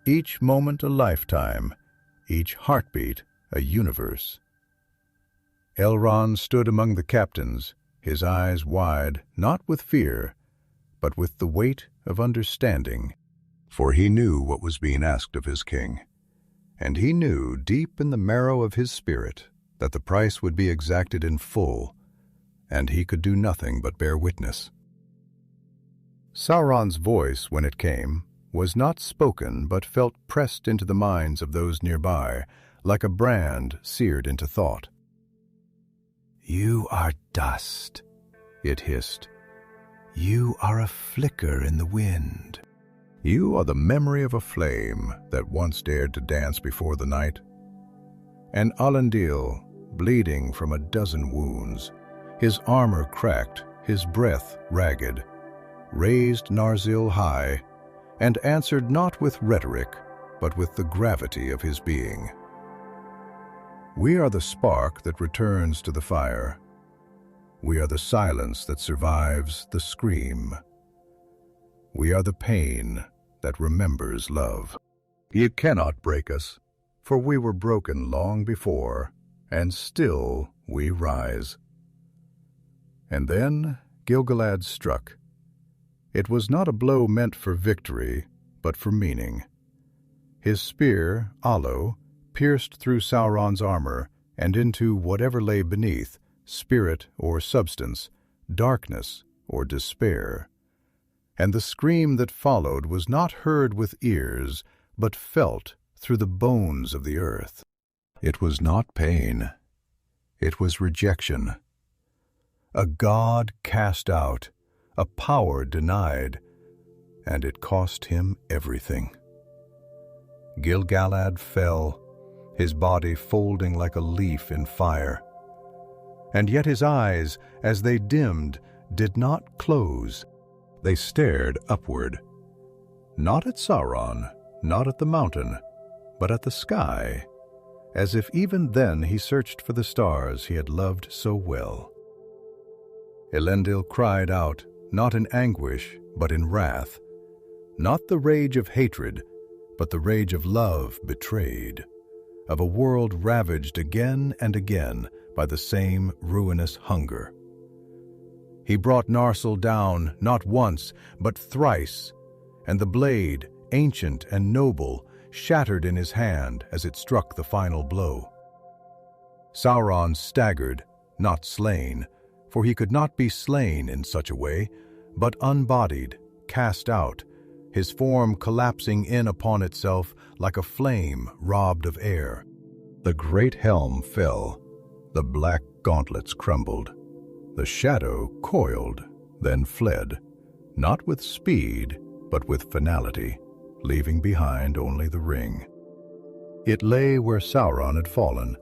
each moment a lifetime, each heartbeat a universe. Elrond stood among the captains, his eyes wide, not with fear, but with the weight of understanding, for he knew what was being asked of his king, and he knew deep in the marrow of his spirit that the price would be exacted in full, and he could do nothing but bear witness. Sauron's voice, when it came, was not spoken but felt pressed into the minds of those nearby, like a brand seared into thought. "You are dust," it hissed. "You are a flicker in the wind. You are the memory of a flame that once dared to dance before the night." And Elendil, bleeding from a dozen wounds, his armor cracked, his breath ragged, raised Narsil high, and answered not with rhetoric, but with the gravity of his being. "We are the spark that returns to the fire. We are the silence that survives the scream. We are the pain that remembers love. You cannot break us, for we were broken long before, and still we rise." And then Gil-galad struck. It was not a blow meant for victory, but for meaning. His spear, Alo, pierced through Sauron's armor and into whatever lay beneath, spirit or substance, darkness or despair. And the scream that followed was not heard with ears, but felt through the bones of the earth. It was not pain. It was rejection. A god cast out, a power denied, and it cost him everything. Gil-galad fell, his body folding like a leaf in fire. And yet his eyes, as they dimmed, did not close. They stared upward, not at Sauron, not at the mountain, but at the sky, as if even then he searched for the stars he had loved so well. Elendil cried out, not in anguish, but in wrath, not the rage of hatred, but the rage of love betrayed, of a world ravaged again and again by the same ruinous hunger. He brought Narsil down not once, but thrice, and the blade, ancient and noble, shattered in his hand as it struck the final blow. Sauron staggered, not slain, for he could not be slain in such a way, but unbodied, cast out, his form collapsing in upon itself like a flame robbed of air. The great helm fell, the black gauntlets crumbled, the shadow coiled, then fled, not with speed, but with finality, leaving behind only the ring. It lay where Sauron had fallen,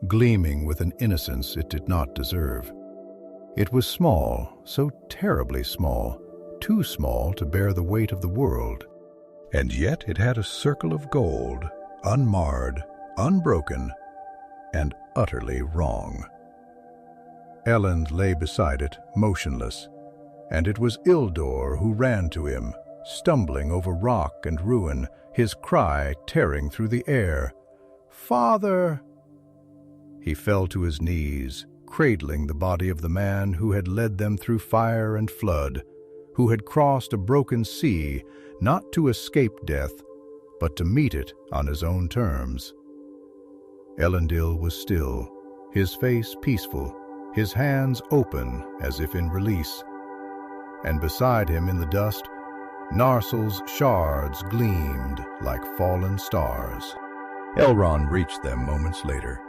gleaming with an innocence it did not deserve. It was small, so terribly small, too small to bear the weight of the world, and yet it had a circle of gold, unmarred, unbroken, and utterly wrong. Elend lay beside it, motionless, and it was Isildur who ran to him, stumbling over rock and ruin, his cry tearing through the air. "Father!" He fell to his knees, cradling the body of the man who had led them through fire and flood, who had crossed a broken sea, not to escape death, but to meet it on his own terms. Elendil was still, his face peaceful, his hands open as if in release, and beside him in the dust, Narsil's shards gleamed like fallen stars. Elrond reached them moments later,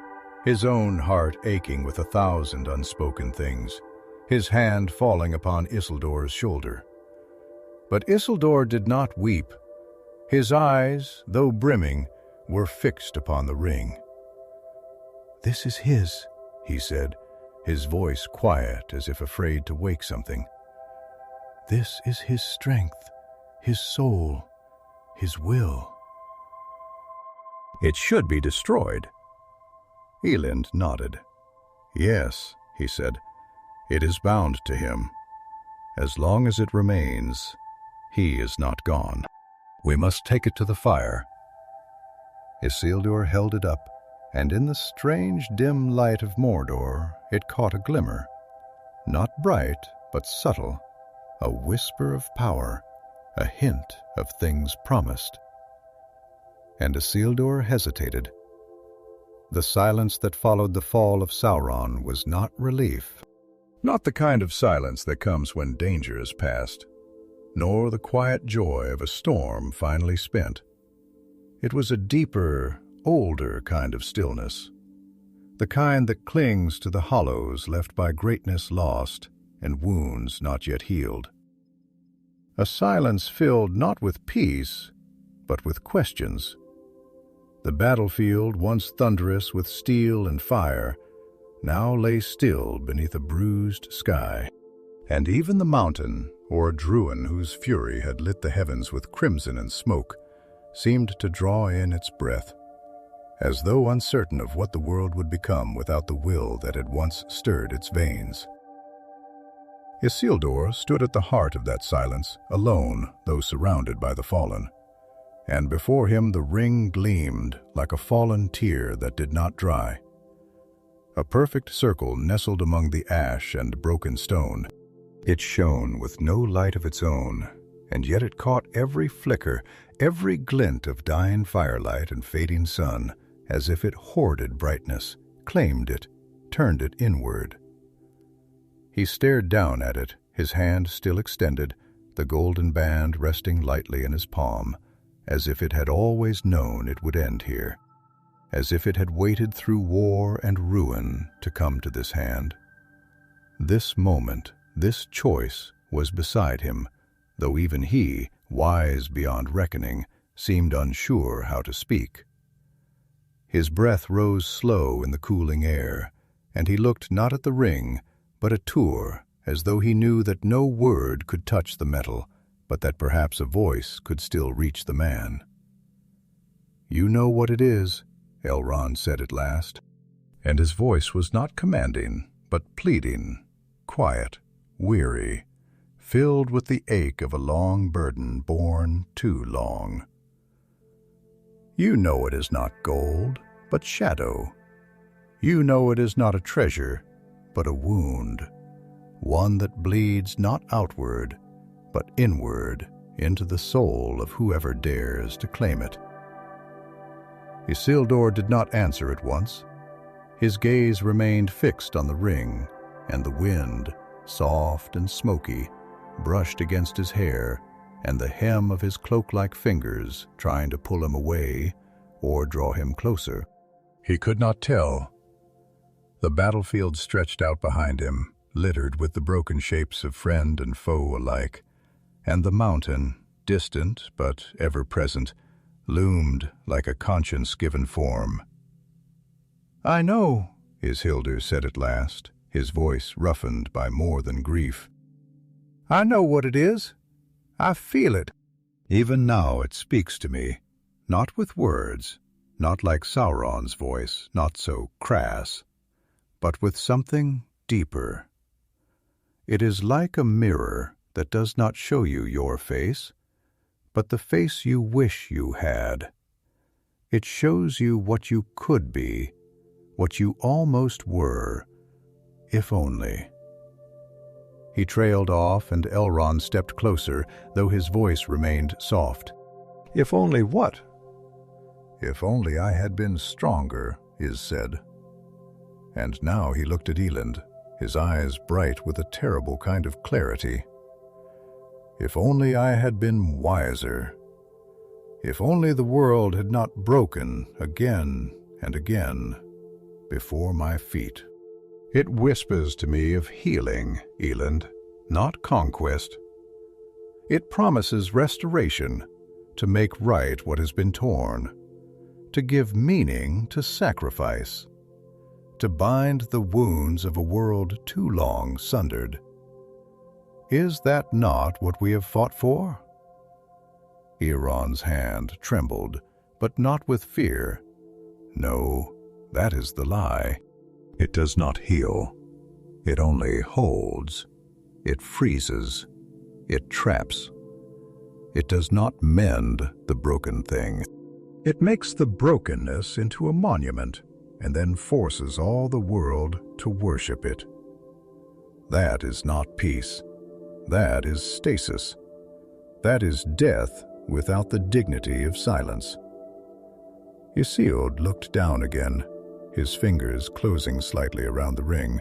his own heart aching with 1,000 unspoken things, his hand falling upon Isildur's shoulder. But Isildur did not weep. His eyes, though brimming, were fixed upon the ring. "This is his," he said, his voice quiet as if afraid to wake something. "This is his strength, his soul, his will." "It should be destroyed." Elend nodded. "Yes," he said, "it is bound to him. As long as it remains, he is not gone. We must take it to the fire." Isildur held it up, and in the strange dim light of Mordor it caught a glimmer, not bright but subtle, a whisper of power, a hint of things promised. And Isildur hesitated. The silence that followed the fall of Sauron was not relief. Not the kind of silence that comes when danger is past, nor the quiet joy of a storm finally spent. It was a deeper, older kind of stillness, the kind that clings to the hollows left by greatness lost and wounds not yet healed. A silence filled not with peace, but with questions. The battlefield, once thunderous with steel and fire, now lay still beneath a bruised sky. And even the mountain, or a druin whose fury had lit the heavens with crimson and smoke, seemed to draw in its breath, as though uncertain of what the world would become without the will that had once stirred its veins. Isildur stood at the heart of that silence, alone, though surrounded by the fallen. And before him the ring gleamed like a fallen tear that did not dry. A perfect circle nestled among the ash and broken stone. It shone with no light of its own, and yet it caught every flicker, every glint of dying firelight and fading sun, as if it hoarded brightness, claimed it, turned it inward. He stared down at it, his hand still extended, the golden band resting lightly in his palm, as if it had always known it would end here, as if it had waited through war and ruin to come to this hand. This moment, this choice, was beside him, though even he, wise beyond reckoning, seemed unsure how to speak. His breath rose slow in the cooling air, and he looked not at the ring, but at Tur, as though he knew that no word could touch the metal, but that perhaps a voice could still reach the man. "You know what it is," Elrond said at last, and his voice was not commanding, but pleading, quiet, weary, filled with the ache of a long burden borne too long. "You know it is not gold, but shadow. You know it is not a treasure, but a wound, one that bleeds not outward, but inward into the soul of whoever dares to claim it." Isildur did not answer at once. His gaze remained fixed on the ring, and the wind, soft and smoky, brushed against his hair and the hem of his cloak-like fingers, trying to pull him away or draw him closer. He could not tell. The battlefield stretched out behind him, littered with the broken shapes of friend and foe alike, and the mountain, distant but ever-present, loomed like a conscience-given form. "I know," Isildur said at last, his voice roughened by more than grief. "I know what it is. I feel it. Even now it speaks to me, not with words, not like Sauron's voice, not so crass, but with something deeper. It is like a mirror that does not show you your face, but the face you wish you had. It shows you what you could be, what you almost were, if only. He trailed off, and Elrond stepped closer, though his voice remained soft. "If only what?" "If only I had been stronger," Is said. And now he looked at Elend, his eyes bright with a terrible kind of clarity. "If only I had been wiser. If only the world had not broken again and again before my feet." "It whispers to me of healing, Elend, not conquest. It promises restoration, to make right what has been torn, to give meaning to sacrifice, to bind the wounds of a world too long sundered. Is that not what we have fought for?" Elrond's hand trembled, but not with fear. "No, that is the lie. It does not heal. It only holds. It freezes. It traps. It does not mend the broken thing. It makes the brokenness into a monument and then forces all the world to worship it. That is not peace. That is stasis. That is death without the dignity of silence." Isildur looked down again, his fingers closing slightly around the ring.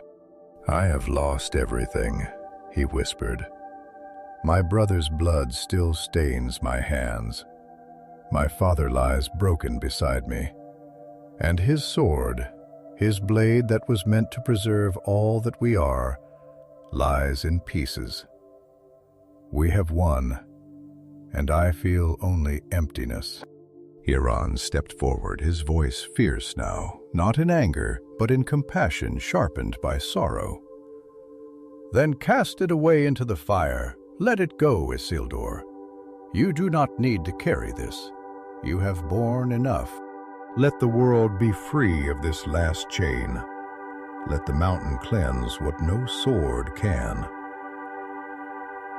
"I have lost everything," he whispered. "My brother's blood still stains my hands. My father lies broken beside me, and his sword, his blade that was meant to preserve all that we are, lies in pieces. We have won, and I feel only emptiness." Elrond stepped forward, his voice fierce now, not in anger, but in compassion sharpened by sorrow. "Then cast it away into the fire. Let it go, Isildur. You do not need to carry this. You have borne enough. Let the world be free of this last chain. Let the mountain cleanse what no sword can."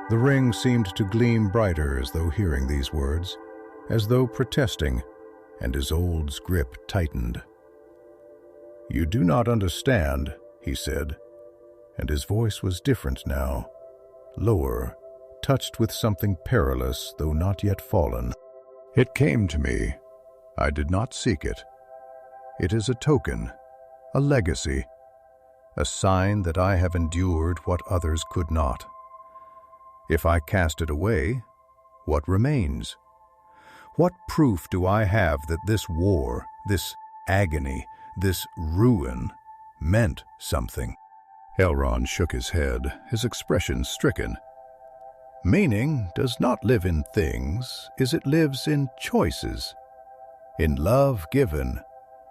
The ring seemed to gleam brighter as though hearing these words, as though protesting, and Isold's grip tightened. "You do not understand," he said, and his voice was different now, lower, touched with something perilous, though not yet fallen. "It came to me. I did not seek it. It is a token, a legacy, a sign that I have endured what others could not. If I cast it away, what remains? What proof do I have that this war, this agony, this ruin meant something?" Elrond shook his head, his expression stricken. "Meaning does not live in things, as it lives in choices, in love given,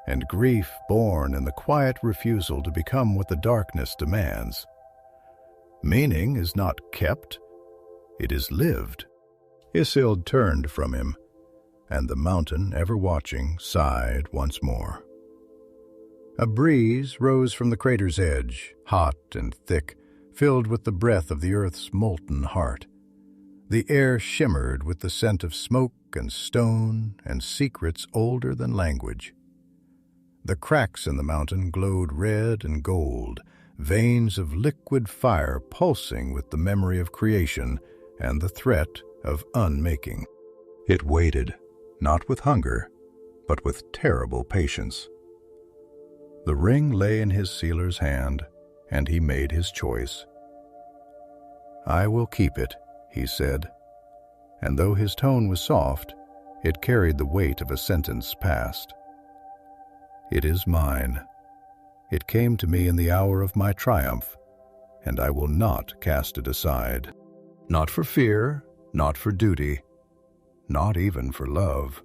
and grief born in the quiet refusal to become what the darkness demands. Meaning is not kept, it is lived." Isildur turned from him, and the mountain, ever watching, sighed once more. A breeze rose from the crater's edge, hot and thick, filled with the breath of the earth's molten heart. The air shimmered with the scent of smoke and stone and secrets older than language. The cracks in the mountain glowed red and gold, veins of liquid fire pulsing with the memory of creation and the threat of unmaking. It waited, not with hunger, but with terrible patience. The ring lay in his sealer's hand, and he made his choice. "I will keep it," he said, and though his tone was soft, it carried the weight of a sentence passed. "It is mine. It came to me in the hour of my triumph, and I will not cast it aside. Not for fear, not for duty, not even for love."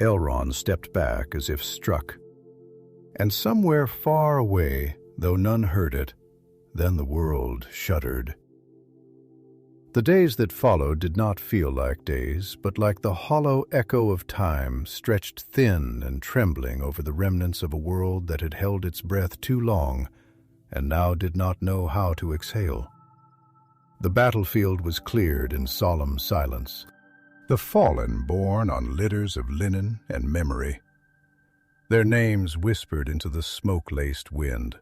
Elrond stepped back as if struck. And somewhere far away, though none heard it, then the world shuddered. The days that followed did not feel like days, but like the hollow echo of time stretched thin and trembling over the remnants of a world that had held its breath too long and now did not know how to exhale. The battlefield was cleared in solemn silence, the fallen borne on litters of linen and memory, their names whispered into the smoke-laced wind,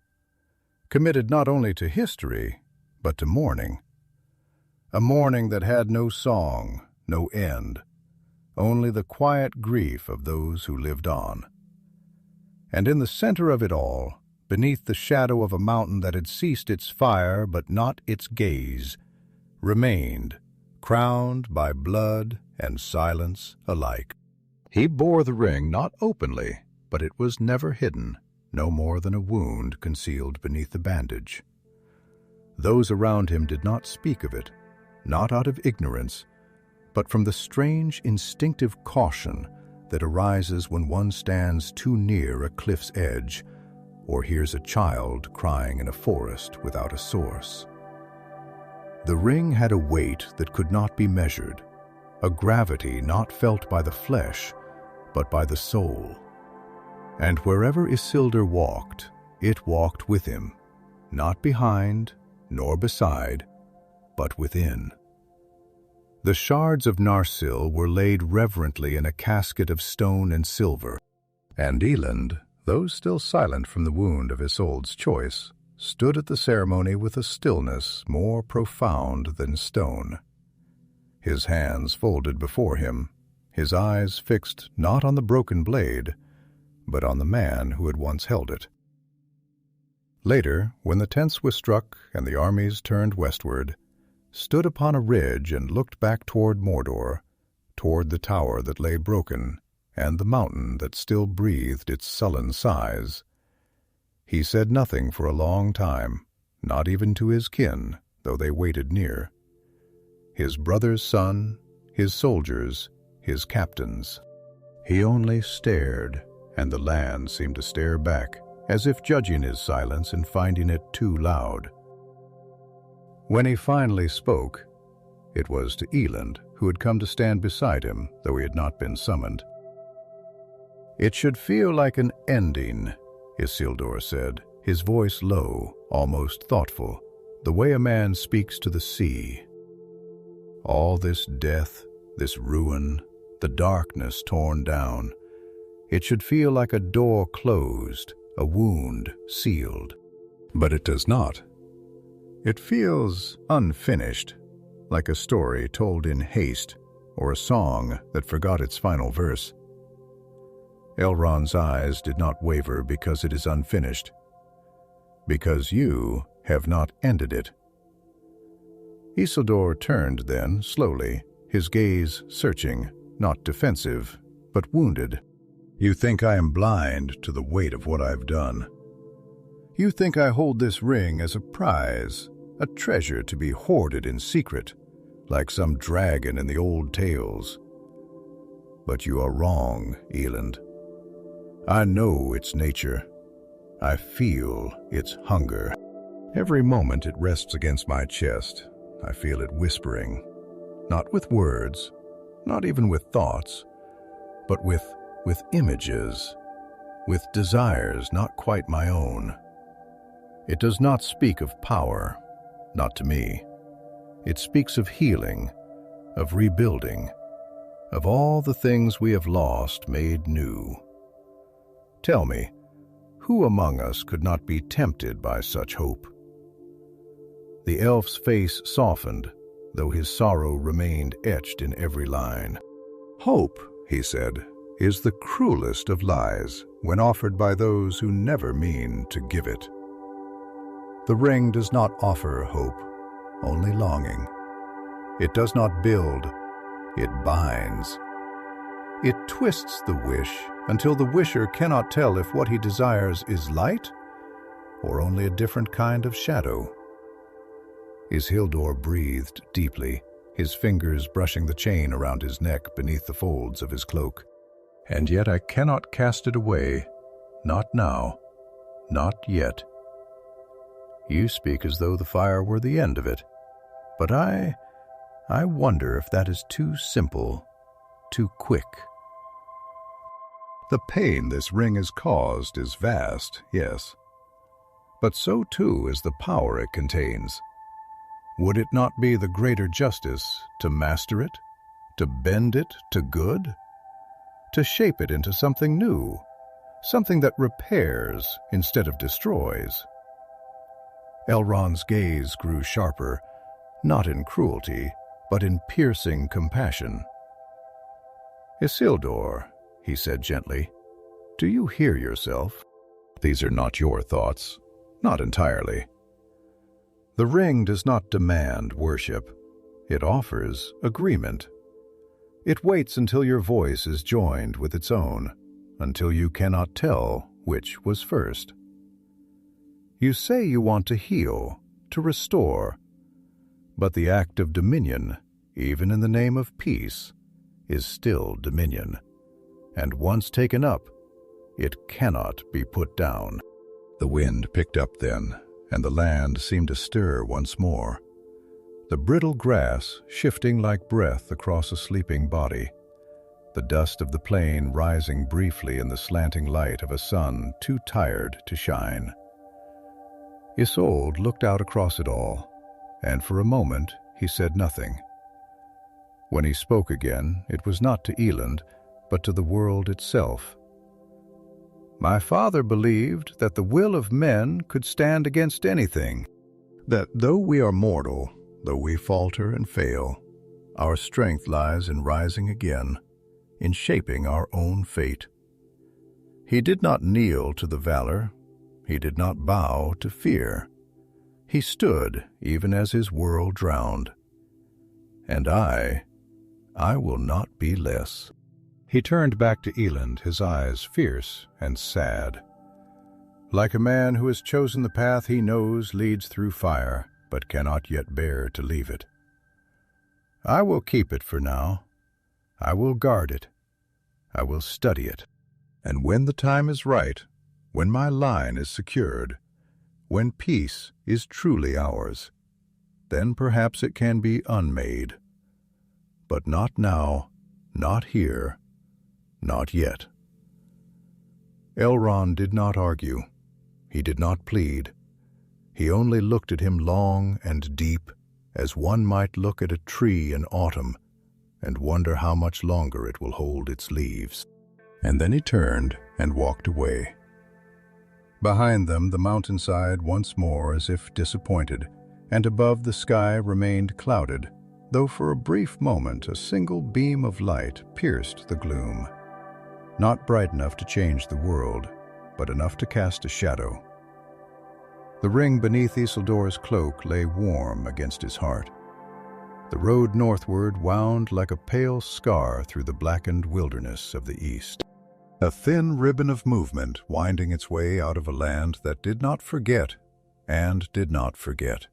committed not only to history, but to mourning. A mourning that had no song, no end, only the quiet grief of those who lived on. And in the center of it all, beneath the shadow of a mountain that had ceased its fire but not its gaze, remained, crowned by blood and silence alike. He bore the ring not openly, but it was never hidden, no more than a wound concealed beneath the bandage. Those around him did not speak of it, not out of ignorance, but from the strange instinctive caution that arises when one stands too near a cliff's edge or hears a child crying in a forest without a source. The ring had a weight that could not be measured, a gravity not felt by the flesh, but by the soul. And wherever Isildur walked, it walked with him, not behind nor beside, but within. The shards of Narsil were laid reverently in a casket of stone and silver, and Elend, though still silent from the wound of Isolde's choice, stood at the ceremony with a stillness more profound than stone. His hands folded before him, his eyes fixed not on the broken blade, but on the man who had once held it. Later, when the tents were struck and the armies turned westward, stood upon a ridge and looked back toward Mordor, toward the tower that lay broken and the mountain that still breathed its sullen sighs, he said nothing for a long time, not even to his kin, though they waited near. His brother's son, his soldiers, his captains. He only stared, and the land seemed to stare back, as if judging his silence and finding it too loud. When he finally spoke, it was to Elend, who had come to stand beside him, though he had not been summoned. "It should feel like an ending," Isildur said, his voice low, almost thoughtful, the way a man speaks to the sea. All this death, this ruin, the darkness torn down, it should feel like a door closed, a wound sealed. But it does not. It feels unfinished, like a story told in haste, or a song that forgot its final verse. Elrond's eyes did not waver because it is unfinished, because you have not ended it. Isildur turned then, slowly, his gaze searching, not defensive, but wounded. "You think I am blind to the weight of what I've done. You think I hold this ring as a prize, a treasure to be hoarded in secret, like some dragon in the old tales. But you are wrong, Elend. I know its nature. I feel its hunger. Every moment it rests against my chest, I feel it whispering, not with words, not even with thoughts, but with images, with desires not quite my own. It does not speak of power, not to me. It speaks of healing, of rebuilding, of all the things we have lost made new. Tell me, who among us could not be tempted by such hope?" The elf's face softened, though his sorrow remained etched in every line. "Hope," he said, "is the cruelest of lies when offered by those who never mean to give it. The ring does not offer hope, only longing. It does not build, it binds. It twists the wish until the wisher cannot tell if what he desires is light or only a different kind of shadow." Isildur breathed deeply, his fingers brushing the chain around his neck beneath the folds of his cloak. "And yet I cannot cast it away, not now, not yet. You speak as though the fire were the end of it, but I I wonder if that is too simple, too quick. The pain this ring has caused is vast, yes, but so too is the power it contains. Would it not be the greater justice to master it, to bend it to good, to shape it into something new, something that repairs instead of destroys? Elrond's gaze grew sharper, not in cruelty, but in piercing compassion. "Isildur," he said gently, "do you hear yourself? These are not your thoughts, not entirely. The ring does not demand worship. It offers agreement. It waits until your voice is joined with its own, until you cannot tell which was first. You say you want to heal, to restore, but the act of dominion, even in the name of peace, is still dominion, and once taken up, it cannot be put down." The wind picked up then, and the land seemed to stir once more, the brittle grass shifting like breath across a sleeping body, the dust of the plain rising briefly in the slanting light of a sun too tired to shine. Isolde looked out across it all, and for a moment he said nothing. When he spoke again, it was not to Elend, but to the world itself. "My father believed that the will of men could stand against anything, that though we are mortal, though we falter and fail, our strength lies in rising again, in shaping our own fate. He did not kneel to the valor, he did not bow to fear. He stood even as his world drowned. And I will not be less." He turned back to Elend, his eyes fierce and sad. Like a man who has chosen the path he knows leads through fire, but cannot yet bear to leave it. "I will keep it for now. I will guard it. I will study it. And when the time is right, when my line is secured, when peace is truly ours, then perhaps it can be unmade. But not now, not here, not yet." Elrond did not argue. He did not plead. He only looked at him long and deep, as one might look at a tree in autumn and wonder how much longer it will hold its leaves. And then he turned and walked away. Behind them the mountainside once more as if disappointed, and above the sky remained clouded, though for a brief moment a single beam of light pierced the gloom. Not bright enough to change the world, but enough to cast a shadow. The ring beneath Isildur's cloak lay warm against his heart. The road northward wound like a pale scar through the blackened wilderness of the east. A thin ribbon of movement winding its way out of a land that did not forget and did not forget.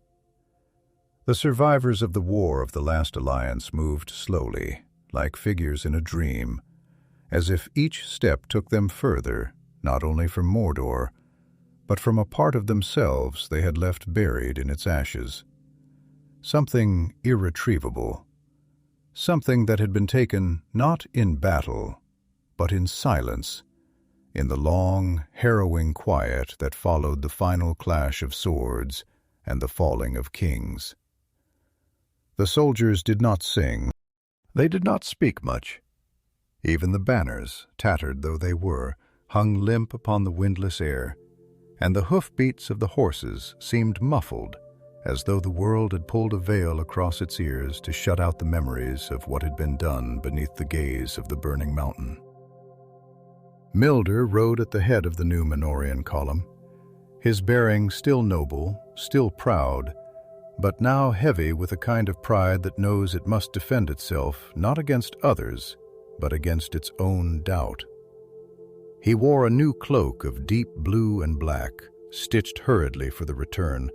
The survivors of the War of the Last Alliance moved slowly, like figures in a dream, as if each step took them further, not only from Mordor, but from a part of themselves they had left buried in its ashes. Something irretrievable, something that had been taken not in battle, but in silence, in the long, harrowing quiet that followed the final clash of swords and the falling of kings. The soldiers did not sing. They did not speak much. Even the banners, tattered though they were, hung limp upon the windless air, and the hoofbeats of the horses seemed muffled, as though the world had pulled a veil across its ears to shut out the memories of what had been done beneath the gaze of the burning mountain. Mildr rode at the head of the new Menorian column, his bearing still noble, still proud, but now heavy with a kind of pride that knows it must defend itself not against others, but against its own doubt. He wore a new cloak of deep blue and black, stitched hurriedly for the return,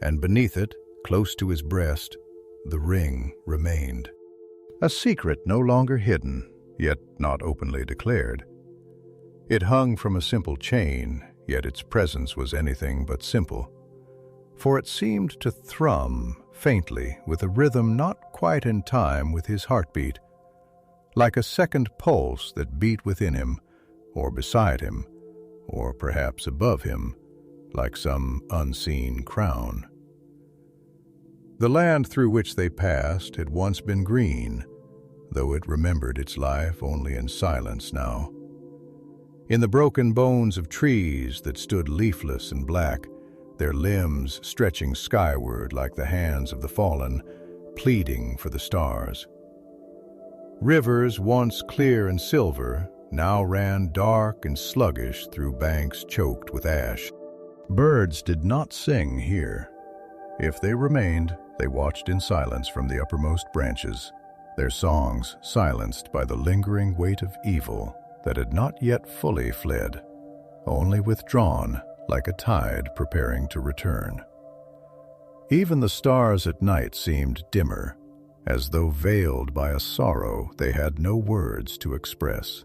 and beneath it, close to his breast, the ring remained. A secret no longer hidden, yet not openly declared. It hung from a simple chain, yet its presence was anything but simple, for it seemed to thrum, faintly, with a rhythm not quite in time with his heartbeat, like a second pulse that beat within him, or beside him, or perhaps above him, like some unseen crown. The land through which they passed had once been green, though it remembered its life only in silence now. In the broken bones of trees that stood leafless and black, their limbs stretching skyward like the hands of the fallen, pleading for the stars. Rivers once clear and silver now ran dark and sluggish through banks choked with ash. Birds did not sing here. If they remained, they watched in silence from the uppermost branches, their songs silenced by the lingering weight of evil that had not yet fully fled, only withdrawn like a tide preparing to return. Even the stars at night seemed dimmer, as though veiled by a sorrow they had no words to express.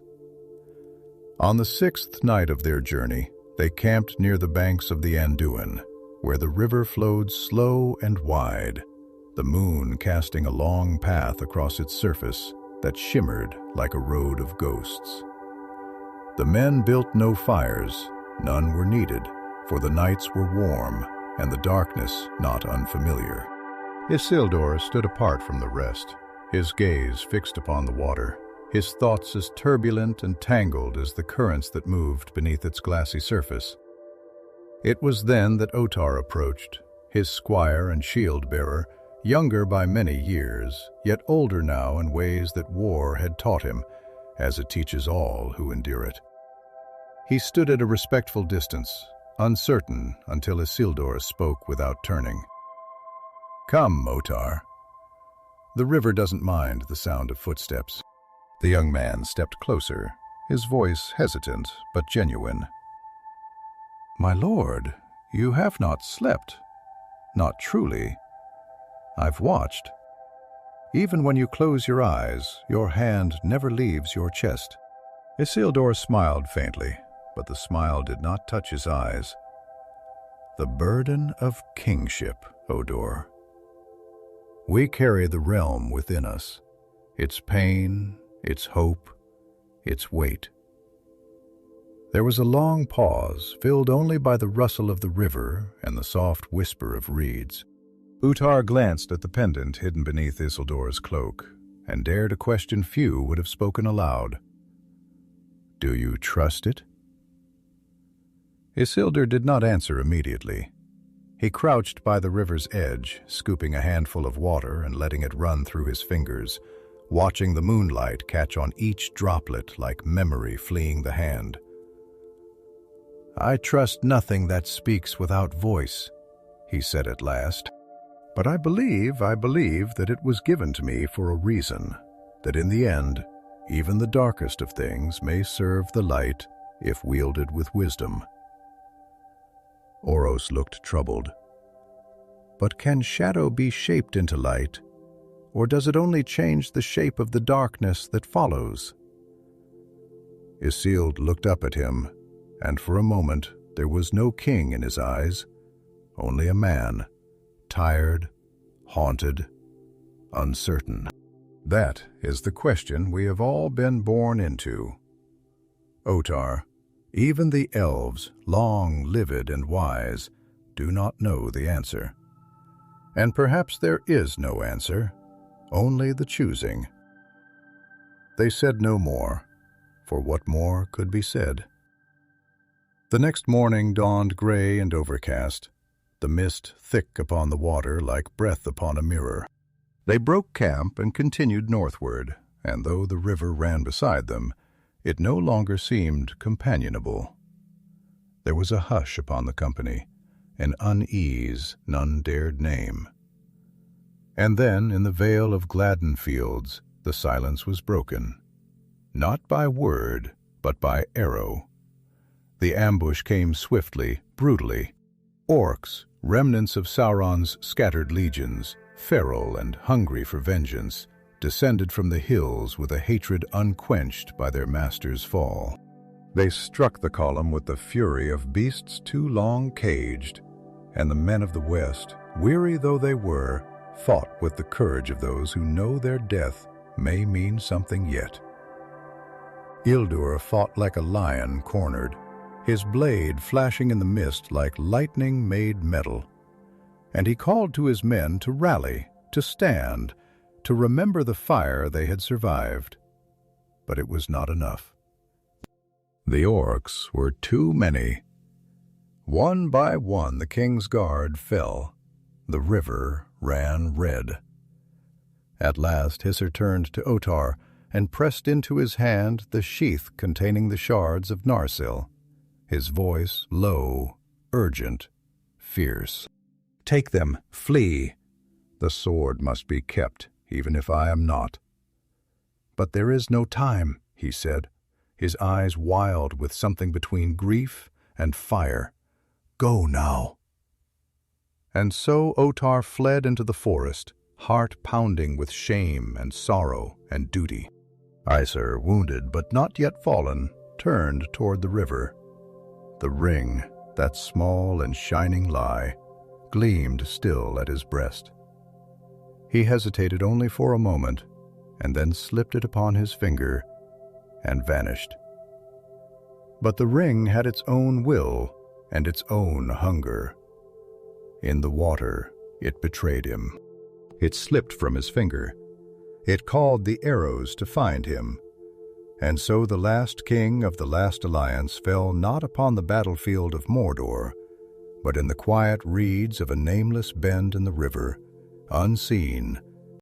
On the 6th night of their journey, they camped near the banks of the Anduin, where the river flowed slow and wide, the moon casting a long path across its surface that shimmered like a road of ghosts. The men built no fires, none were needed, for the nights were warm and the darkness not unfamiliar. Isildur stood apart from the rest, his gaze fixed upon the water, his thoughts as turbulent and tangled as the currents that moved beneath its glassy surface. It was then that Otar approached, his squire and shield-bearer, younger by many years, yet older now in ways that war had taught him, as it teaches all who endure it. He stood at a respectful distance, uncertain until Isildur spoke without turning. "Come, Otar." The river doesn't mind the sound of footsteps. The young man stepped closer, his voice hesitant but genuine. "My lord, you have not slept. Not truly. I've watched. Even when you close your eyes, your hand never leaves your chest." Isildur smiled faintly, but the smile did not touch his eyes. "The burden of kingship, Odor. We carry the realm within us, its pain, its hope, its weight." There was a long pause, filled only by the rustle of the river and the soft whisper of reeds. Utar glanced at the pendant hidden beneath Isildur's cloak, and dared a question few would have spoken aloud. "Do you trust it?" Isildur did not answer immediately. He crouched by the river's edge, scooping a handful of water and letting it run through his fingers, watching the moonlight catch on each droplet like memory fleeing the hand. "I trust nothing that speaks without voice," he said at last. "But I believe that it was given to me for a reason, that in the end, even the darkest of things may serve the light if wielded with wisdom." Oros looked troubled. "But can shadow be shaped into light, or does it only change the shape of the darkness that follows?" Isildur looked up at him, and for a moment there was no king in his eyes, only a man, tired, haunted, uncertain. "That is the question we have all been born into. Otar, even the elves, long livid and wise, do not know the answer. And perhaps there is no answer, only the choosing." They said no more, for what more could be said? The next morning dawned gray and overcast, the mist thick upon the water like breath upon a mirror. They broke camp and continued northward, and though the river ran beside them, it no longer seemed companionable. There was a hush upon the company, an unease none dared name. And then, in the vale of Gladden Fields, the silence was broken, not by word, but by arrow. The ambush came swiftly, brutally. Orcs, remnants of Sauron's scattered legions, feral and hungry for vengeance, descended from the hills with a hatred unquenched by their master's fall. They struck the column with the fury of beasts too long caged, and the men of the West, weary though they were, fought with the courage of those who know their death may mean something yet. Isildur fought like a lion cornered, his blade flashing in the mist like lightning made metal. And he called to his men to rally, to stand, to remember the fire they had survived. But it was not enough. The Orcs were too many. One by one the king's guard fell. The river ran red. At last Hisser turned to Otar and pressed into his hand the sheath containing the shards of Narsil, his voice low, urgent, fierce. "Take them, flee. The sword must be kept, even if I am not." "But there is no time," he said, his eyes wild with something between grief and fire. "Go now." And so Otar fled into the forest, heart pounding with shame and sorrow and duty. Isir, wounded but not yet fallen, turned toward the river. The ring, that small and shining lie, gleamed still at his breast. He hesitated only for a moment, and then slipped it upon his finger and vanished. But the ring had its own will and its own hunger. In the water, it betrayed him. It slipped from his finger. It called the arrows to find him. And so the last king of the last alliance fell not upon the battlefield of Mordor, but in the quiet reeds of a nameless bend in the river, unseen